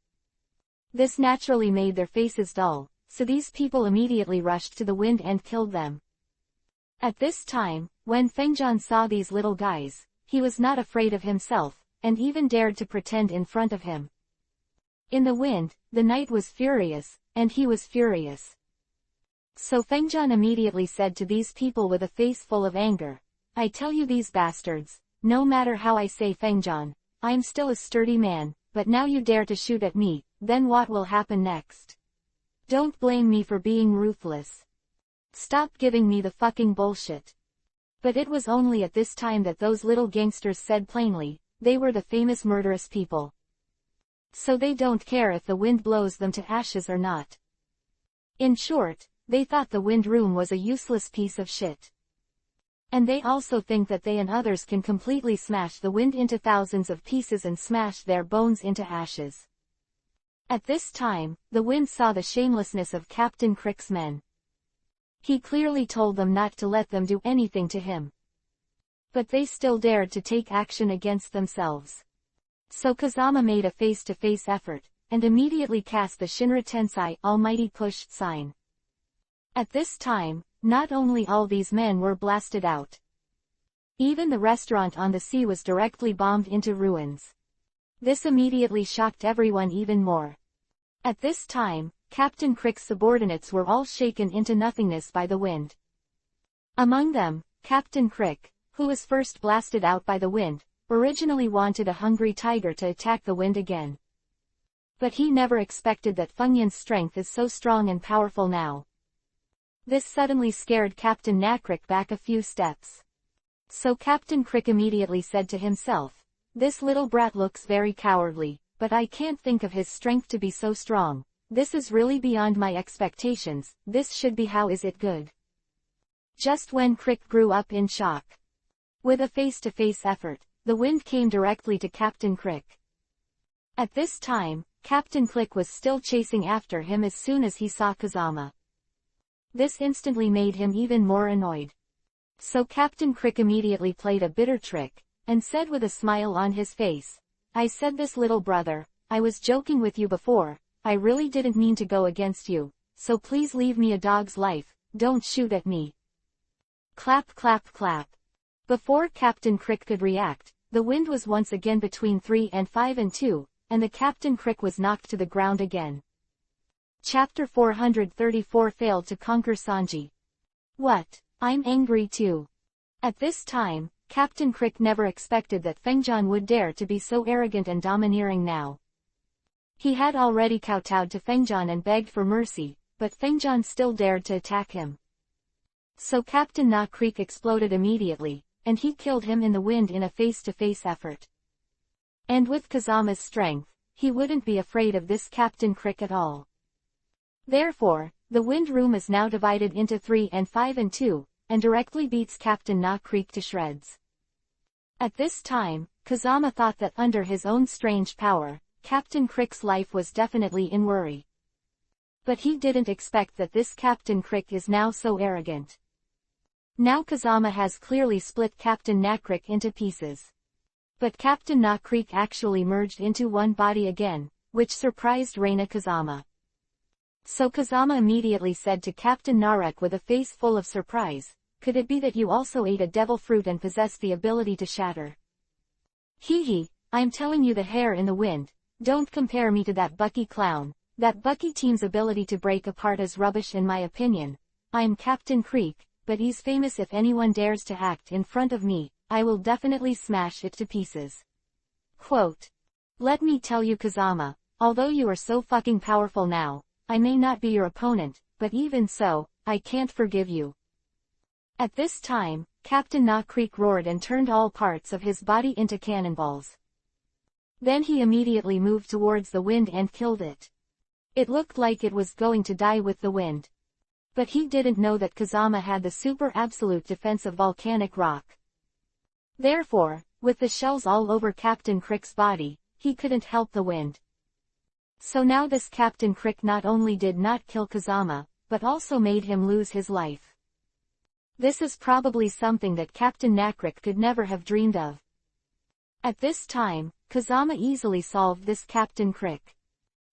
S1: This naturally made their faces dull, so these people immediately rushed to the wind and killed them. At this time, when Fengjan saw these little guys, he was not afraid of himself, and even dared to pretend in front of him. In the wind, the knight was furious, and he was furious. So Fengjan immediately said to these people with a face full of anger, "I tell you these bastards, no matter how I say Fengjan, I'm still a sturdy man, but now you dare to shoot at me, then what will happen next? Don't blame me for being ruthless. Stop giving me the fucking bullshit." But it was only at this time that those little gangsters said plainly, they were the famous murderous people. So they don't care if the wind blows them to ashes or not. In short, they thought the wind room was a useless piece of shit. And they also think that they and others can completely smash the wind into thousands of pieces and smash their bones into ashes. At this time, the wind saw the shamelessness of Captain Crick's men. He clearly told them not to let them do anything to him. But they still dared to take action against themselves. So Kazama made a face-to-face effort, and immediately cast the Shinra Tensei almighty push sign. At this time, not only all these men were blasted out. Even the restaurant on the sea was directly bombed into ruins. This immediately shocked everyone even more. At this time, Captain Crick's subordinates were all shaken into nothingness by the wind. Among them, Captain Crick, who was first blasted out by the wind, originally wanted a hungry tiger to attack the wind again. But he never expected that Fengyan's strength is so strong and powerful now. This suddenly scared Captain Nakrik back a few steps. So Captain Crick immediately said to himself, "This little brat looks very cowardly, but I can't think of his strength to be so strong. This is really beyond my expectations, this should be how is it good." Just when Crick grew up in shock. With a face-to-face effort, the wind came directly to Captain Crick. At this time, Captain Crick was still chasing after him as soon as he saw Kazama. This instantly made him even more annoyed. So Captain Crick immediately played a bitter trick, and said with a smile on his face, "I said this little brother, I was joking with you before, I really didn't mean to go against you, so please leave me a dog's life, don't shoot at me." Clap clap clap. Before Captain Crick could react, the wind was once again between 3 and 5 and 2, and the Captain Crick was knocked to the ground again. Chapter 434 Failed to Conquer Sanji. What? I'm angry too. At this time, Captain Crick never expected that Fengjan would dare to be so arrogant and domineering now. He had already kowtowed to Fengjan and begged for mercy, but Fengjan still dared to attack him. So Captain Nakrik exploded immediately, and he killed him in the wind in a face-to-face effort. And with Kazama's strength, he wouldn't be afraid of this Captain Crick at all. Therefore, the wind room is now divided into 3 and 5 and 2, and directly beats Captain Nakrik to shreds. At this time, Kazama thought that under his own strange power, Captain Crick's life was definitely in worry. But he didn't expect that this Captain Crick is now so arrogant. Now Kazama has clearly split Captain Nakrick into pieces. But Captain Nakrick actually merged into one body again, which surprised Reina Kazama. So Kazama immediately said to Captain Narek with a face full of surprise, "Could it be that you also ate a devil fruit and possess the ability to shatter?" "Hee, I'm telling you the hair in the wind, don't compare me to that Bucky clown. That Bucky team's ability to break apart is rubbish in my opinion. I'm Captain Creek, but he's famous. If anyone dares to act in front of me, I will definitely smash it to pieces." Quote. "Let me tell you Kazama, although you are so fucking powerful now, I may not be your opponent, but even so, I can't forgive you." At this time, Captain Nakrick roared and turned all parts of his body into cannonballs. Then he immediately moved towards the wind and killed it. It looked like it was going to die with the wind. But he didn't know that Kazama had the super absolute defense of volcanic rock. Therefore, with the shells all over Captain Crick's body, he couldn't help the wind. So now this Captain Crick not only did not kill Kazama, but also made him lose his life. This is probably something that Captain Nakrick could never have dreamed of. At this time, Kazama easily solved this Captain Crick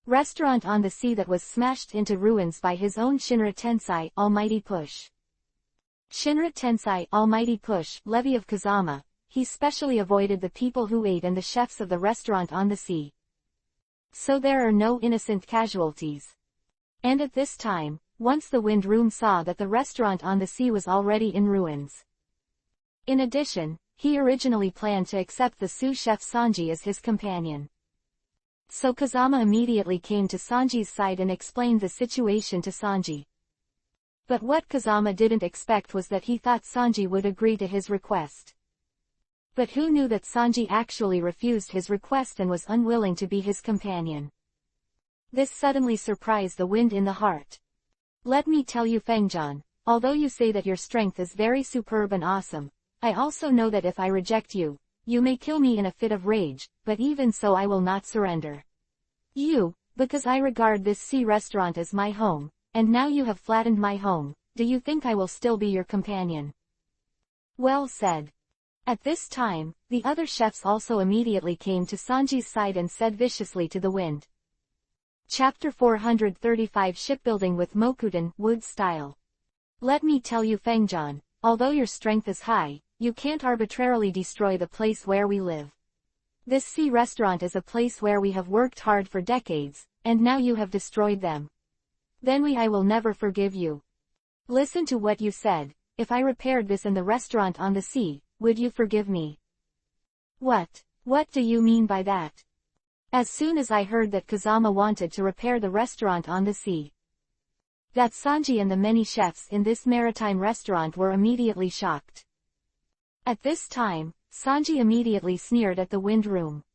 S1: restaurant on the sea that was smashed into ruins by his own Shinra Tensei Almighty Push. Shinra Tensei Almighty Push, levy of Kazama, he specially avoided the people who ate and the chefs of the restaurant on the sea. So there are no innocent casualties. And at this time, once the Wind Room saw that the restaurant on the sea was already in ruins. In addition, he originally planned to accept the sous chef Sanji as his companion. So Kazama immediately came to Sanji's side and explained the situation to Sanji. But what Kazama didn't expect was that he thought Sanji would agree to his request. But who knew that Sanji actually refused his request and was unwilling to be his companion? This suddenly surprised the wind in the heart. "Let me tell you Fengjan, although you say that your strength is very superb and awesome, I also know that if I reject you, you may kill me in a fit of rage, but even so I will not surrender. Because I regard this sea restaurant as my home, and now you have flattened my home, do you think I will still be your companion?" Well said. At this time, the other chefs also immediately came to Sanji's side and said viciously to the wind. Chapter 435 Shipbuilding with Mokuten, Wood Style. "Let me tell you Fengjan, although your strength is high, you can't arbitrarily destroy the place where we live. This sea restaurant is a place where we have worked hard for decades, and now you have destroyed them. Then I will never forgive you. Listen to what you said, if I repaired this in the restaurant on the sea, would you forgive me?" What do you mean by that?" As soon as I heard that Kazama wanted to repair the restaurant on the sea, that Sanji and the many chefs in this maritime restaurant were immediately shocked. At this time, Sanji immediately sneered at the Wind Room.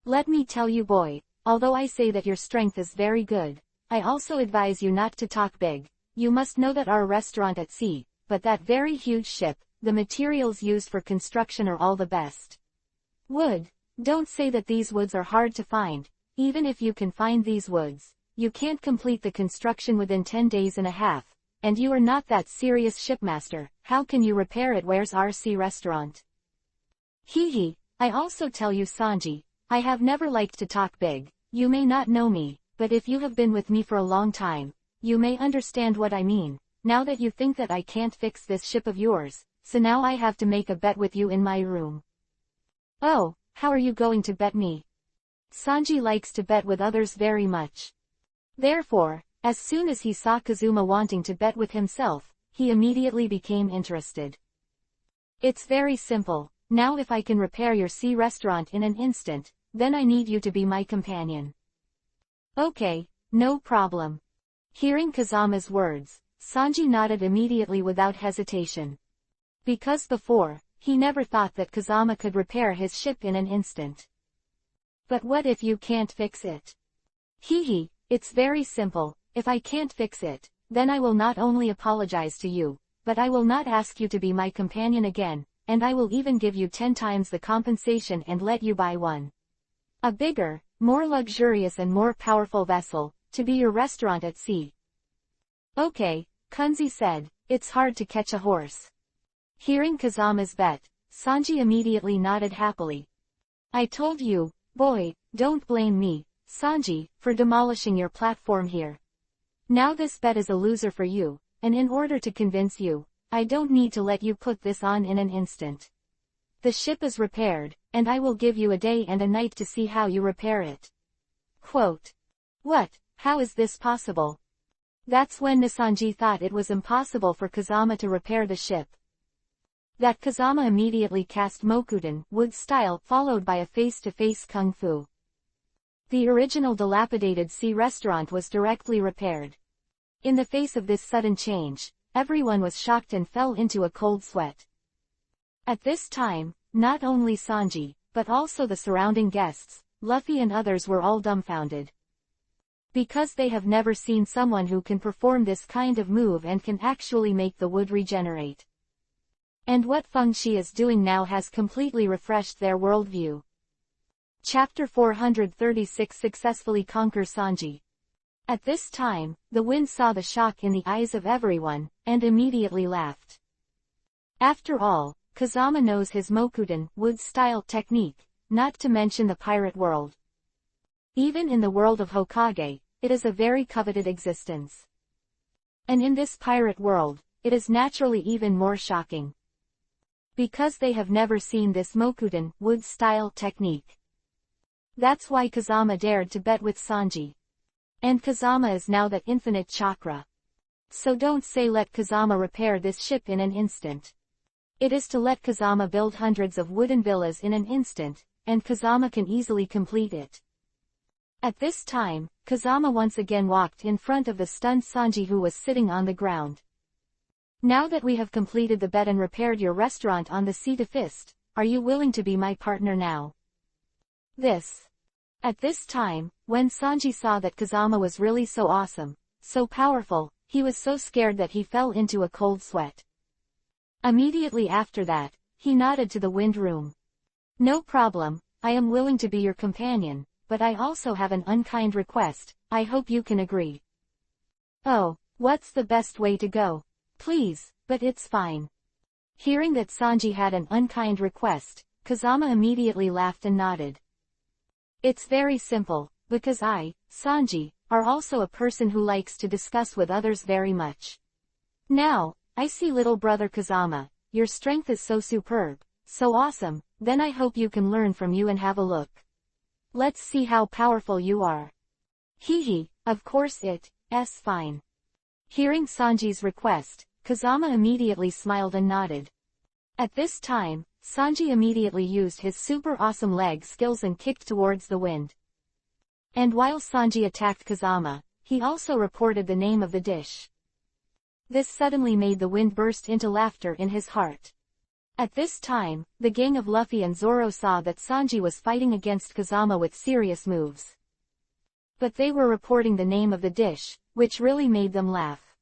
S1: "Let me tell you boy, although I say that your strength is very good, I also advise you not to talk big. You must know that our restaurant at sea, but that very huge ship, the materials used for construction are all the best. Wood. Don't say that these woods are hard to find. Even if you can find these woods, you can't complete the construction within 10 days and a half, and you are not that serious shipmaster. How can you repair it? Where's our sea restaurant?" I also tell you Sanji, I have never liked to talk big. You may not know me, but if you have been with me for a long time, you may understand what I mean. Now that you think that I can't fix this ship of yours, so now I have to make a bet with you in my room. "Oh, how are you going to bet me?" Sanji likes to bet with others very much. Therefore, as soon as he saw Kazuma wanting to bet with himself, he immediately became interested. "It's very simple. Now if I can repair your sea restaurant in an instant, then I need you to be my companion." "Okay, no problem." Hearing Kazama's words, Sanji nodded immediately without hesitation. Because before, he never thought that Kazama could repair his ship in an instant. "But what if you can't fix it?" It's very simple. If I can't fix it, then I will not only apologize to you, but I will not ask you to be my companion again. and I will even give you 10 times the compensation and let you buy one. A bigger, more luxurious and more powerful vessel, to be your restaurant at sea. Okay, Kunzi said, it's hard to catch a horse. Hearing Kazama's bet, Sanji immediately nodded happily. I told you, boy, don't blame me, Sanji, for demolishing your platform here. Now this bet is a loser for you, and in order to convince you, I don't need to let you put this on in an instant. The ship is repaired, and I will give you a day and a night to see how you repair it. Quote. What? How is this possible? That's when Sanji thought it was impossible for Kazama to repair the ship. That Kazama immediately cast Mokuden, wood style, followed by a face-to-face kung fu. The original dilapidated sea restaurant was directly repaired. In the face of this sudden change, everyone was shocked and fell into a cold sweat. At this time, not only Sanji, but also the surrounding guests, Luffy and others were all dumbfounded. Because they have never seen someone who can perform this kind of move and can actually make the wood regenerate. And what Feng Shi is doing now has completely refreshed their worldview. Chapter 436 Successfully Conquer Sanji. At this time, the wind saw the shock in the eyes of everyone, and immediately laughed. After all, Kazama knows his Mokuden, wood-style technique, not to mention the pirate world. Even in the world of Hokage, it is a very coveted existence. And in this pirate world, it is naturally even more shocking. Because they have never seen this Mokuden, wood-style technique. That's why Kazama dared to bet with Sanji. And Kazama is now that infinite chakra. So don't say let Kazama repair this ship in an instant. It is to let Kazama build hundreds of wooden villas in an instant, and Kazama can easily complete it. At this time, Kazama once again walked in front of the stunned Sanji who was sitting on the ground. Now that we have completed the bet and repaired your restaurant on the sea to fist, are you willing to be my partner now? At this time, when Sanji saw that Kazama was really so awesome, so powerful, he was so scared that he fell into a cold sweat. Immediately after that, he nodded to the wind room. No problem, I am willing to be your companion, but I also have an unkind request, I hope you can agree. Oh, what's the best way to go? Please, but it's fine. Hearing that Sanji had an unkind request, Kazama immediately laughed and nodded. It's very simple, because I, Sanji, are also a person who likes to discuss with others very much. Now, I see little brother Kazama, your strength is so superb, so awesome, then I hope you can learn from you and have a look. Let's see how powerful you are. Hee, of course it's fine. Hearing Sanji's request, Kazama immediately smiled and nodded. At this time, Sanji immediately used his super awesome leg skills and kicked towards the wind. And while Sanji attacked Kazama, he also reported the name of the dish. This suddenly made the wind burst into laughter in his heart. At this time, the gang of Luffy and Zoro saw that Sanji was fighting against Kazama with serious moves. But they were reporting the name of the dish, which really made them laugh.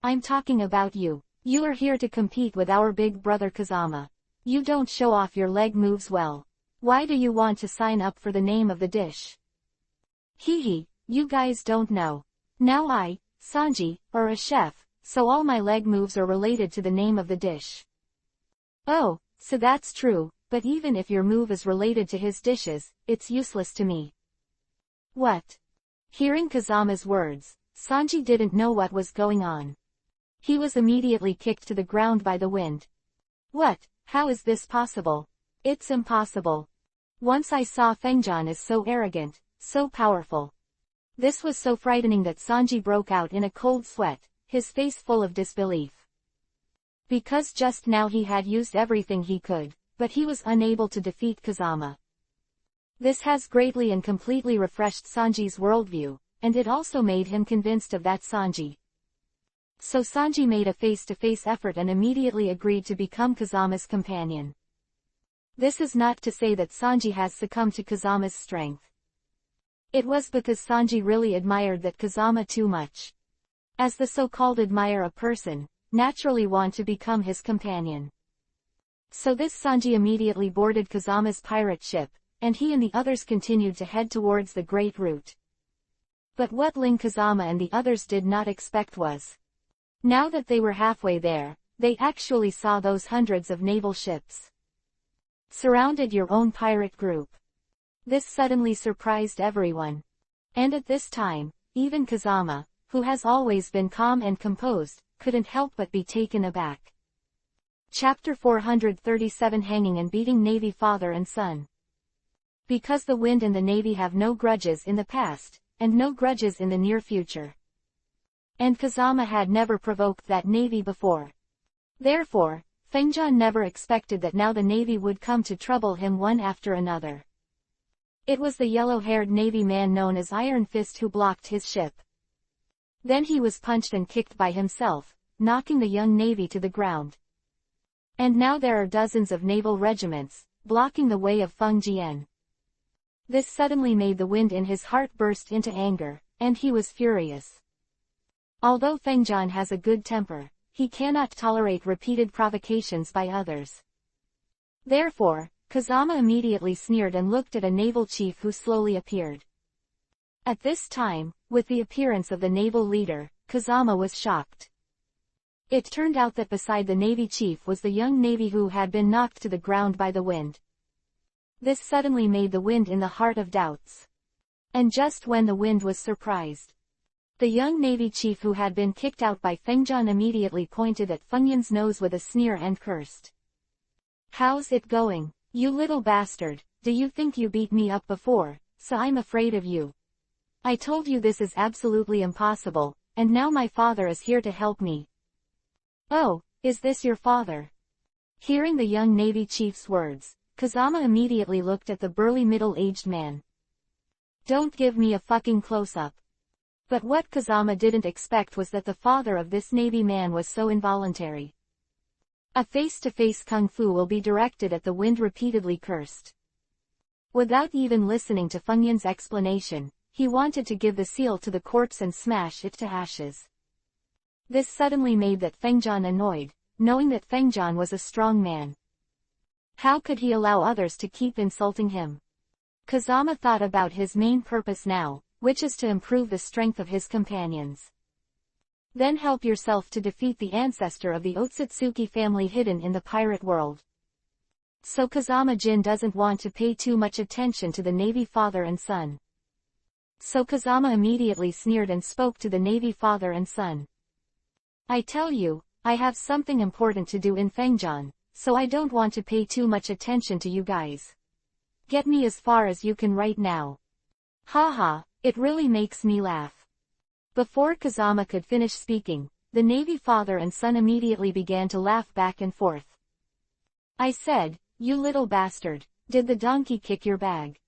S1: I'm talking about you. You are here to compete with our big brother Kazama. You don't show off your leg moves well. Why do you want to sign up for the name of the dish? Hee, you guys don't know. Now I, Sanji, are a chef, so all my leg moves are related to the name of the dish. Oh, so that's true, but even if your move is related to his dishes, it's useless to me. What? Hearing Kazama's words, Sanji didn't know what was going on. He was immediately kicked to the ground by the wind. What? How is this possible? It's impossible. Once I saw Fengjian is so arrogant, so powerful. This was so frightening that Sanji broke out in a cold sweat, his face full of disbelief. Because just now he had used everything he could, but he was unable to defeat Kazama. This has greatly and completely refreshed Sanji's worldview, and it also made him convinced of that Sanji. So Sanji made a face-to-face effort and immediately agreed to become Kazama's companion. This is not to say that Sanji has succumbed to Kazama's strength. It was because Sanji really admired that Kazama too much. As the so-called admire a person, naturally want to become his companion. So this Sanji immediately boarded Kazama's pirate ship, and he and the others continued to head towards the Great Route. But what Ling Kazama and the others did not expect was, now that they were halfway there, they actually saw those hundreds of naval ships surrounded your own pirate group. This suddenly surprised everyone. And at this time, even Kazama, who has always been calm and composed, couldn't help but be taken aback. Chapter 437 Hanging and Beating Navy Father and Son. Because the Wind and the Navy have no grudges in the past, and no grudges in the near future. And Kazama had never provoked that Navy before. Therefore, Fengjian never expected that now the Navy would come to trouble him one after another. It was the yellow-haired Navy man known as Iron Fist who blocked his ship. Then he was punched and kicked by himself, knocking the young Navy to the ground. And now there are dozens of naval regiments, blocking the way of Feng Jian. This suddenly made the Wind in his heart burst into anger, and he was furious. Although Fengjian has a good temper, he cannot tolerate repeated provocations by others. Therefore, Kazama immediately sneered and looked at a naval chief who slowly appeared. At this time, with the appearance of the naval leader, Kazama was shocked. It turned out that beside the Navy chief was the young Navy who had been knocked to the ground by the Wind. This suddenly made the Wind in the heart of doubts. And just when the Wind was surprised, the young Navy chief who had been kicked out by Fengjian immediately pointed at Fengyan's nose with a sneer and cursed. "How's it going, you little bastard? Do you think you beat me up before, so I'm afraid of you? I told you this is absolutely impossible, and now my father is here to help me." "Oh, is this your father?" Hearing the young Navy chief's words, Kazama immediately looked at the burly middle-aged man. "Don't give me a fucking close-up." But what Kazama didn't expect was that the father of this Navy man was so involuntary. A face-to-face kung fu will be directed at the Wind repeatedly cursed. Without even listening to Fengyan's explanation, he wanted to give the seal to the corpse and smash it to ashes. This suddenly made that Fengjian annoyed, knowing that Fengjian was a strong man. How could he allow others to keep insulting him? Kazama thought about his main purpose now, which is to improve the strength of his companions. Then help yourself to defeat the ancestor of the Otsutsuki family hidden in the pirate world. So Kazama Jin doesn't want to pay too much attention to the Navy father and son. So Kazama immediately sneered and spoke to the Navy father and son. "I tell you, I have something important to do in Fengjian, so I don't want to pay too much attention to you guys. Get me as far as you can right now." Haha, it really makes me laugh. Before Kazama could finish speaking, the Navy father and son immediately began to laugh back and forth. "I said, you little bastard, did the donkey kick your bag?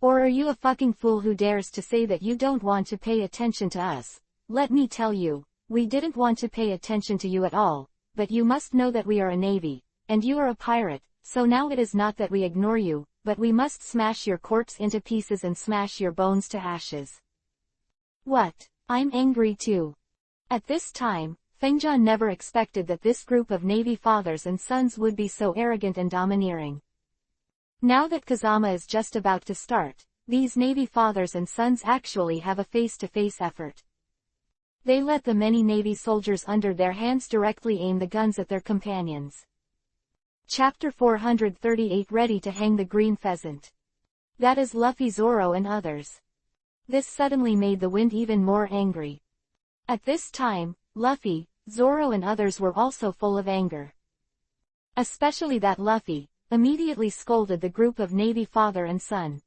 S1: Or are you a fucking fool who dares to say that you don't want to pay attention to us? Let me tell you, we didn't want to pay attention to you at all, but you must know that we are a navy, and you are a pirate, so now it is not that we ignore you, but we must smash your corpse into pieces and smash your bones to ashes." "What? I'm angry too." At this time, Fengjian never expected that this group of Navy fathers and sons would be so arrogant and domineering. Now that Kazama is just about to start, these Navy fathers and sons actually have a face-to-face effort. They let the many Navy soldiers under their hands directly aim the guns at their companions. Chapter 438 Ready to Hang the Green Pheasant. That is Luffy, Zoro and others. This suddenly made the Wind even more angry. At this time, Luffy, Zoro and others were also full of anger. Especially that Luffy immediately scolded the group of Navy father and son.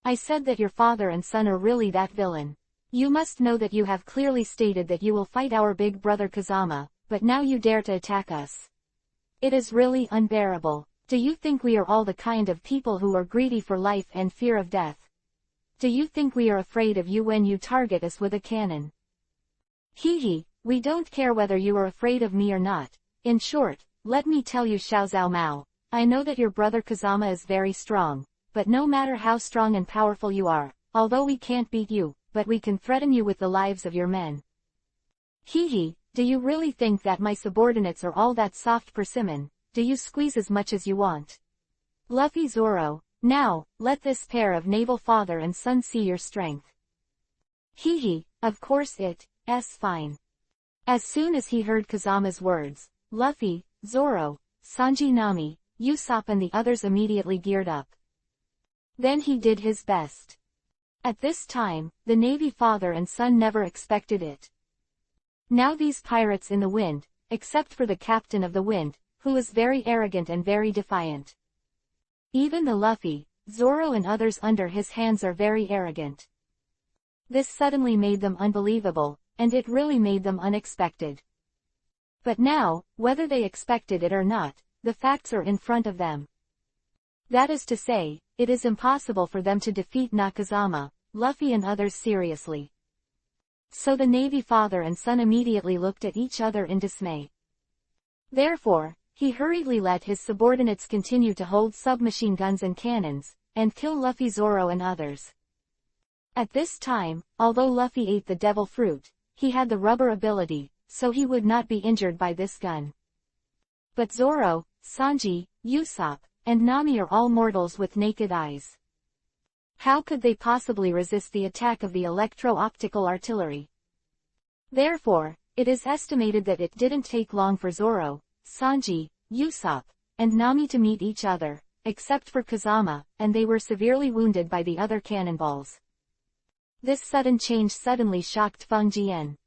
S1: "I said that your father and son are really that villain. You must know that you have clearly stated that you will fight our big brother Kazama, but now you dare to attack us. It is really unbearable. Do you think we are all the kind of people who are greedy for life and fear of death? Do you think we are afraid of you when you target us with a cannon? Hee hee, we don't care whether you are afraid of me or not. In short, let me tell you Xiao Zhao Mao, I know that your brother Kazama is very strong, but no matter how strong and powerful you are, although we can't beat you, but we can threaten you with the lives of your men. Hee hee, do you really think that my subordinates are all that soft persimmon? do you squeeze as much as you want? Luffy Zoro, now, let this pair of naval father and son see your strength. Hee, of course it's fine. As soon as he heard Kazama's words, Luffy, Zoro, Sanji, Nami, Usopp and the others immediately geared up. Then he did his best. At this time, the Navy father and son never expected it. Now these pirates in the wind, except for the captain of the wind, who is very arrogant and very defiant. Even the Luffy, Zoro and others under his hands are very arrogant. This suddenly made them unbelievable, and it really made them unexpected. But now, whether they expected it or not, the facts are in front of them. That is to say, it is impossible for them to defeat Nakazama, Luffy and others seriously. So the Navy father and son immediately looked at each other in dismay. Therefore, he hurriedly let his subordinates continue to hold submachine guns and cannons, and kill Luffy, Zoro and others. At this time, although Luffy ate the devil fruit, he had the rubber ability, so he would not be injured by this gun. But Zoro, Sanji, Usopp, and Nami are all mortals with naked eyes. How could they possibly resist the attack of the electro-optical artillery? Therefore, it is estimated that it didn't take long for Zoro, Sanji, Usopp, and Nami to meet each other, except for Kazama, and they were severely wounded by the other cannonballs. This sudden change suddenly shocked Feng Jian.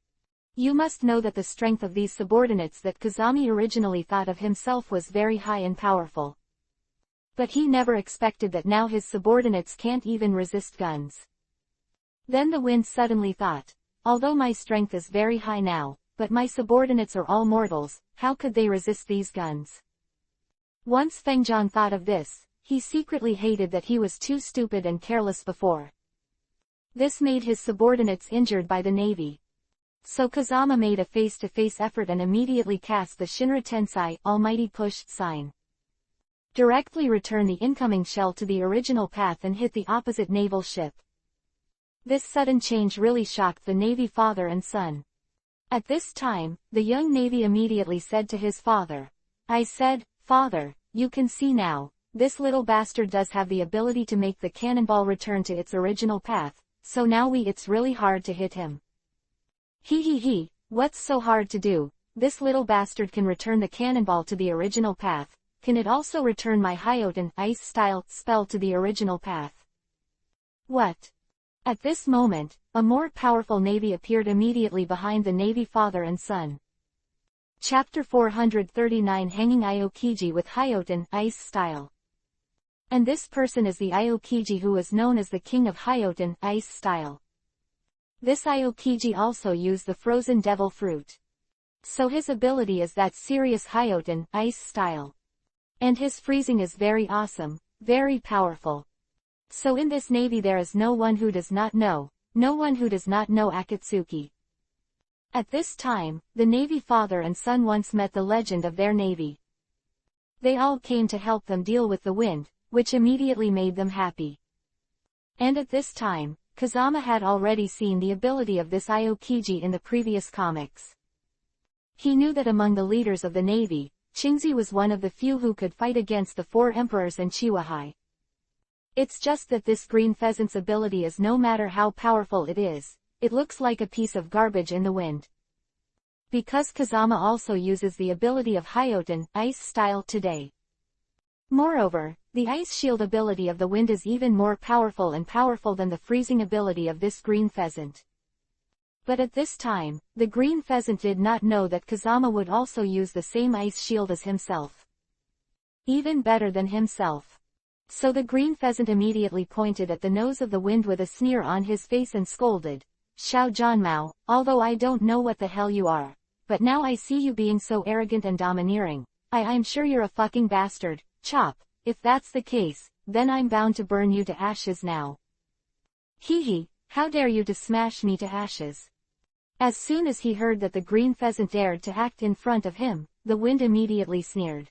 S1: You must know that the strength of these subordinates that Kazami originally thought of himself was very high and powerful. But he never expected that now his subordinates can't even resist guns. Then the wind suddenly thought, although my strength is very high now, but my subordinates are all mortals, how could they resist these guns? Once Feng Jian thought of this, he secretly hated that he was too stupid and careless before. This made his subordinates injured by the Navy. So Kazama made a face-to-face effort and immediately cast the Shinra Tensei Almighty Push sign. Directly return the incoming shell to the original path and hit the opposite naval ship. This sudden change really shocked the Navy father and son. At this time, the young Navy immediately said to his father, I said, Father, you can see now, this little bastard does have the ability to make the cannonball return to its original path, so now it's really hard to hit him. He, what's so hard to do? This little bastard can return the cannonball to the original path. Can it also return my Hyoten ice-style spell to the original path? What? At this moment, a more powerful navy appeared immediately behind the Navy father and son. Chapter 439 Hanging Aokiji with Hyoten ice-style. And this person is the Aokiji who is known as the King of Hyoten ice-style. This Aokiji also used the frozen devil fruit. So his ability is that serious Hyoten ice-style. And his freezing is very awesome, very powerful. So in this navy there is no one who does not know Akatsuki. At this time, the Navy father and son once met the legend of their navy. They all came to help them deal with the wind, which immediately made them happy. And at this time, Kazama had already seen the ability of this Aokiji in the previous comics. He knew that among the leaders of the navy, Qingzi was one of the few who could fight against the four emperors and Chiwahai. It's just that this green pheasant's ability is no matter how powerful it is, it looks like a piece of garbage in the wind. Because Kazama also uses the ability of Hyoten ice style today. Moreover, the ice shield ability of the wind is even more powerful than the freezing ability of this green pheasant. But at this time, the green pheasant did not know that Kazama would also use the same ice shield as himself. Even better than himself. So the green pheasant immediately pointed at the nose of the wind with a sneer on his face and scolded, Xiao Zhanmao, although I don't know what the hell you are, but now I see you being so arrogant and domineering, I'm sure you're a fucking bastard, Chop, if that's the case, then I'm bound to burn you to ashes now. Hee, how dare you to smash me to ashes? As soon as he heard that the green pheasant dared to act in front of him, the wind immediately sneered.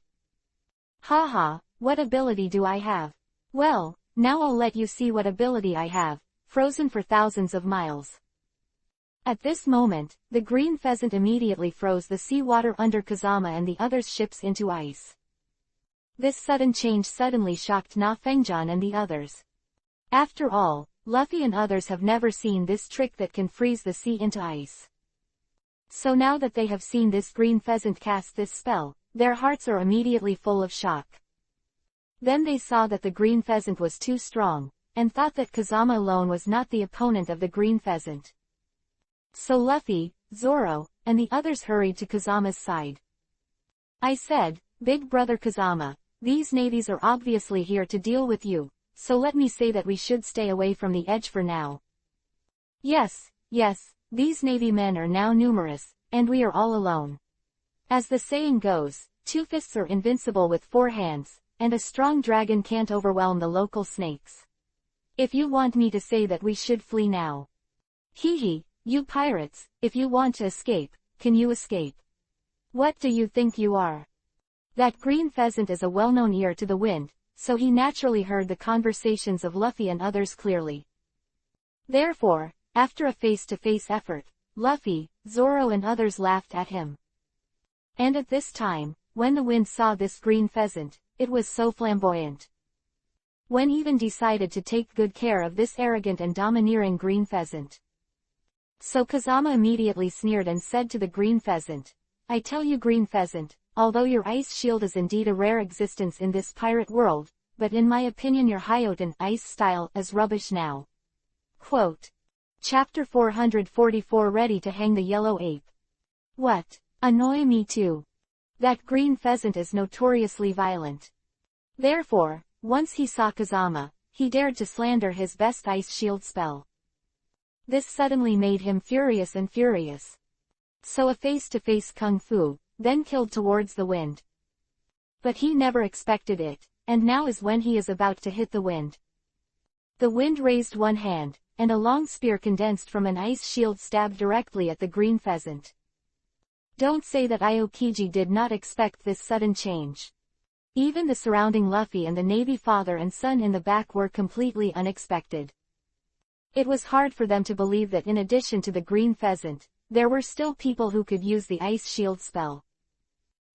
S1: Ha, what ability do I have? Well, now I'll let you see what ability I have, frozen for thousands of miles. At this moment, the green pheasant immediately froze the seawater under Kazama and the others' ships into ice. This sudden change suddenly shocked Na Fengjian and the others. After all, Luffy and others have never seen this trick that can freeze the sea into ice. So now that they have seen this green pheasant cast this spell, their hearts are immediately full of shock. Then they saw that the green pheasant was too strong, and thought that Kazama alone was not the opponent of the green pheasant. So Luffy, Zoro, and the others hurried to Kazama's side. I said, Big Brother Kazama, these navies are obviously here to deal with you, so let me say that we should stay away from the edge for now. Yes, these navy men are now numerous, and we are all alone. As the saying goes, 2 fists are invincible with 4 hands, and a strong dragon can't overwhelm the local snakes. If you want me to say that we should flee now. You pirates, if you want to escape, can you escape? What do you think you are? That green pheasant is a well-known ear to the wind, so he naturally heard the conversations of Luffy and others clearly. Therefore, after a face-to-face effort, Luffy, Zoro and others laughed at him. And at this time, when the wind saw this green pheasant, it was so flamboyant. When even decided to take good care of this arrogant and domineering green pheasant. So Kazama immediately sneered and said to the green pheasant, I tell you green pheasant, although your ice shield is indeed a rare existence in this pirate world, but in my opinion your Hyoten ice style is rubbish now. Quote. Chapter 444 Ready to hang the yellow ape. What? Annoy me too. That green pheasant is notoriously violent. Therefore, once he saw Kazama, he dared to slander his best ice shield spell. This suddenly made him furious. So a face-to-face kung fu, then killed towards the wind. But he never expected it, and now is when he is about to hit the wind. The wind raised one hand, and a long spear condensed from an ice shield stabbed directly at the green pheasant. Don't say that Aokiji did not expect this sudden change. Even the surrounding Luffy and the Navy father and son in the back were completely unexpected. It was hard for them to believe that in addition to the green pheasant, there were still people who could use the ice shield spell.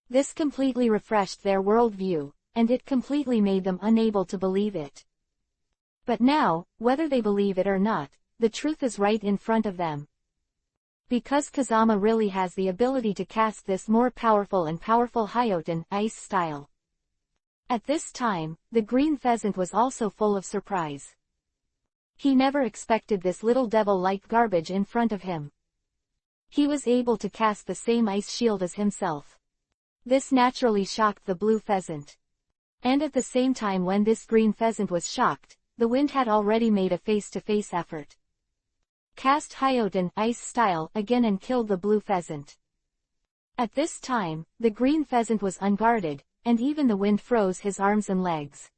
S1: This completely refreshed their worldview, and it completely made them unable to believe it. But now, whether they believe it or not, the truth is right in front of them. Because Kazama really has the ability to cast this more powerful Hyoten ice style. At this time, the green pheasant was also full of surprise. He never expected this little devil-like garbage in front of him. He was able to cast the same ice shield as himself. This naturally shocked the blue pheasant. And at the same time when this green pheasant was shocked, the wind had already made a face-to-face effort. Cast Hyoten ice style again and killed the blue pheasant. At this time, the green pheasant was unguarded, and even the wind froze his arms and legs.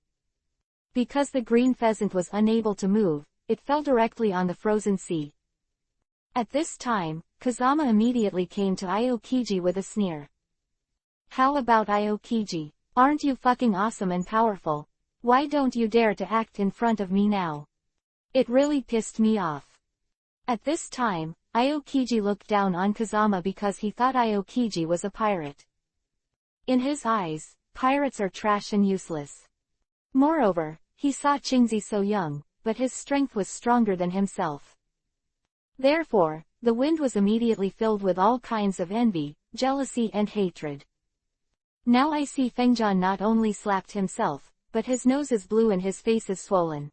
S1: Because the green pheasant was unable to move, it fell directly on the frozen sea. At this time, Kazama immediately came to Aokiji with a sneer. How about Aokiji? Aren't you fucking awesome and powerful? Why don't you dare to act in front of me now? It really pissed me off. At this time, Aokiji looked down on Kazama because he thought Aokiji was a pirate. In his eyes, pirates are trash and useless. Moreover, he saw Chingzi so young, but his strength was stronger than himself. Therefore, the wind was immediately filled with all kinds of envy, jealousy and hatred. Now I see Fengjian not only slapped himself, but his nose is blue and his face is swollen.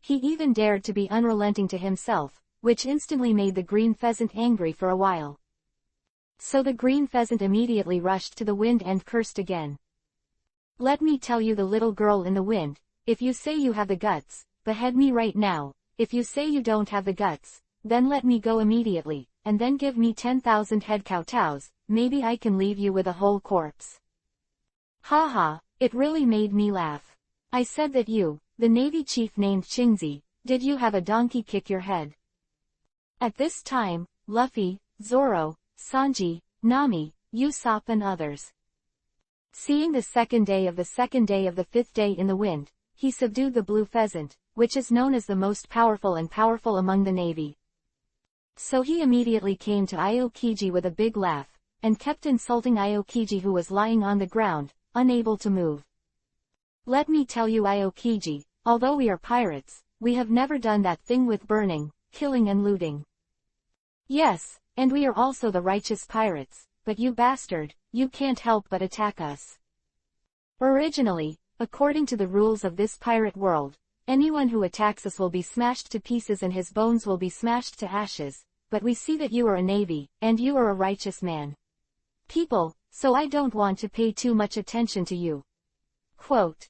S1: He even dared to be unrelenting to himself, which instantly made the green pheasant angry for a while. So the green pheasant immediately rushed to the wind and cursed again. Let me tell you the little girl in the wind, if you say you have the guts, behead me right now, if you say you don't have the guts, then let me go immediately, and then give me 10,000 head kowtows, maybe I can leave you with a whole corpse. Haha, it really made me laugh. I said that you, the Navy chief named Chingzi, did you have a donkey kick your head? At this time, Luffy, Zoro, Sanji, Nami, Usopp and others. Seeing the second day of the 5th day in the wind, he subdued the blue pheasant, which is known as the most powerful among the Navy. So he immediately came to Aokiji with a big laugh, and kept insulting Aokiji who was lying on the ground, unable to move. Let me tell you, Aokiji, although we are pirates, we have never done that thing with burning, killing and looting. Yes, and we are also the righteous pirates, but you bastard, you can't help but attack us. Originally, according to the rules of this pirate world, anyone who attacks us will be smashed to pieces and his bones will be smashed to ashes, but we see that you are a navy, and you are a righteous man. People, so I don't want to pay too much attention to you. Quote.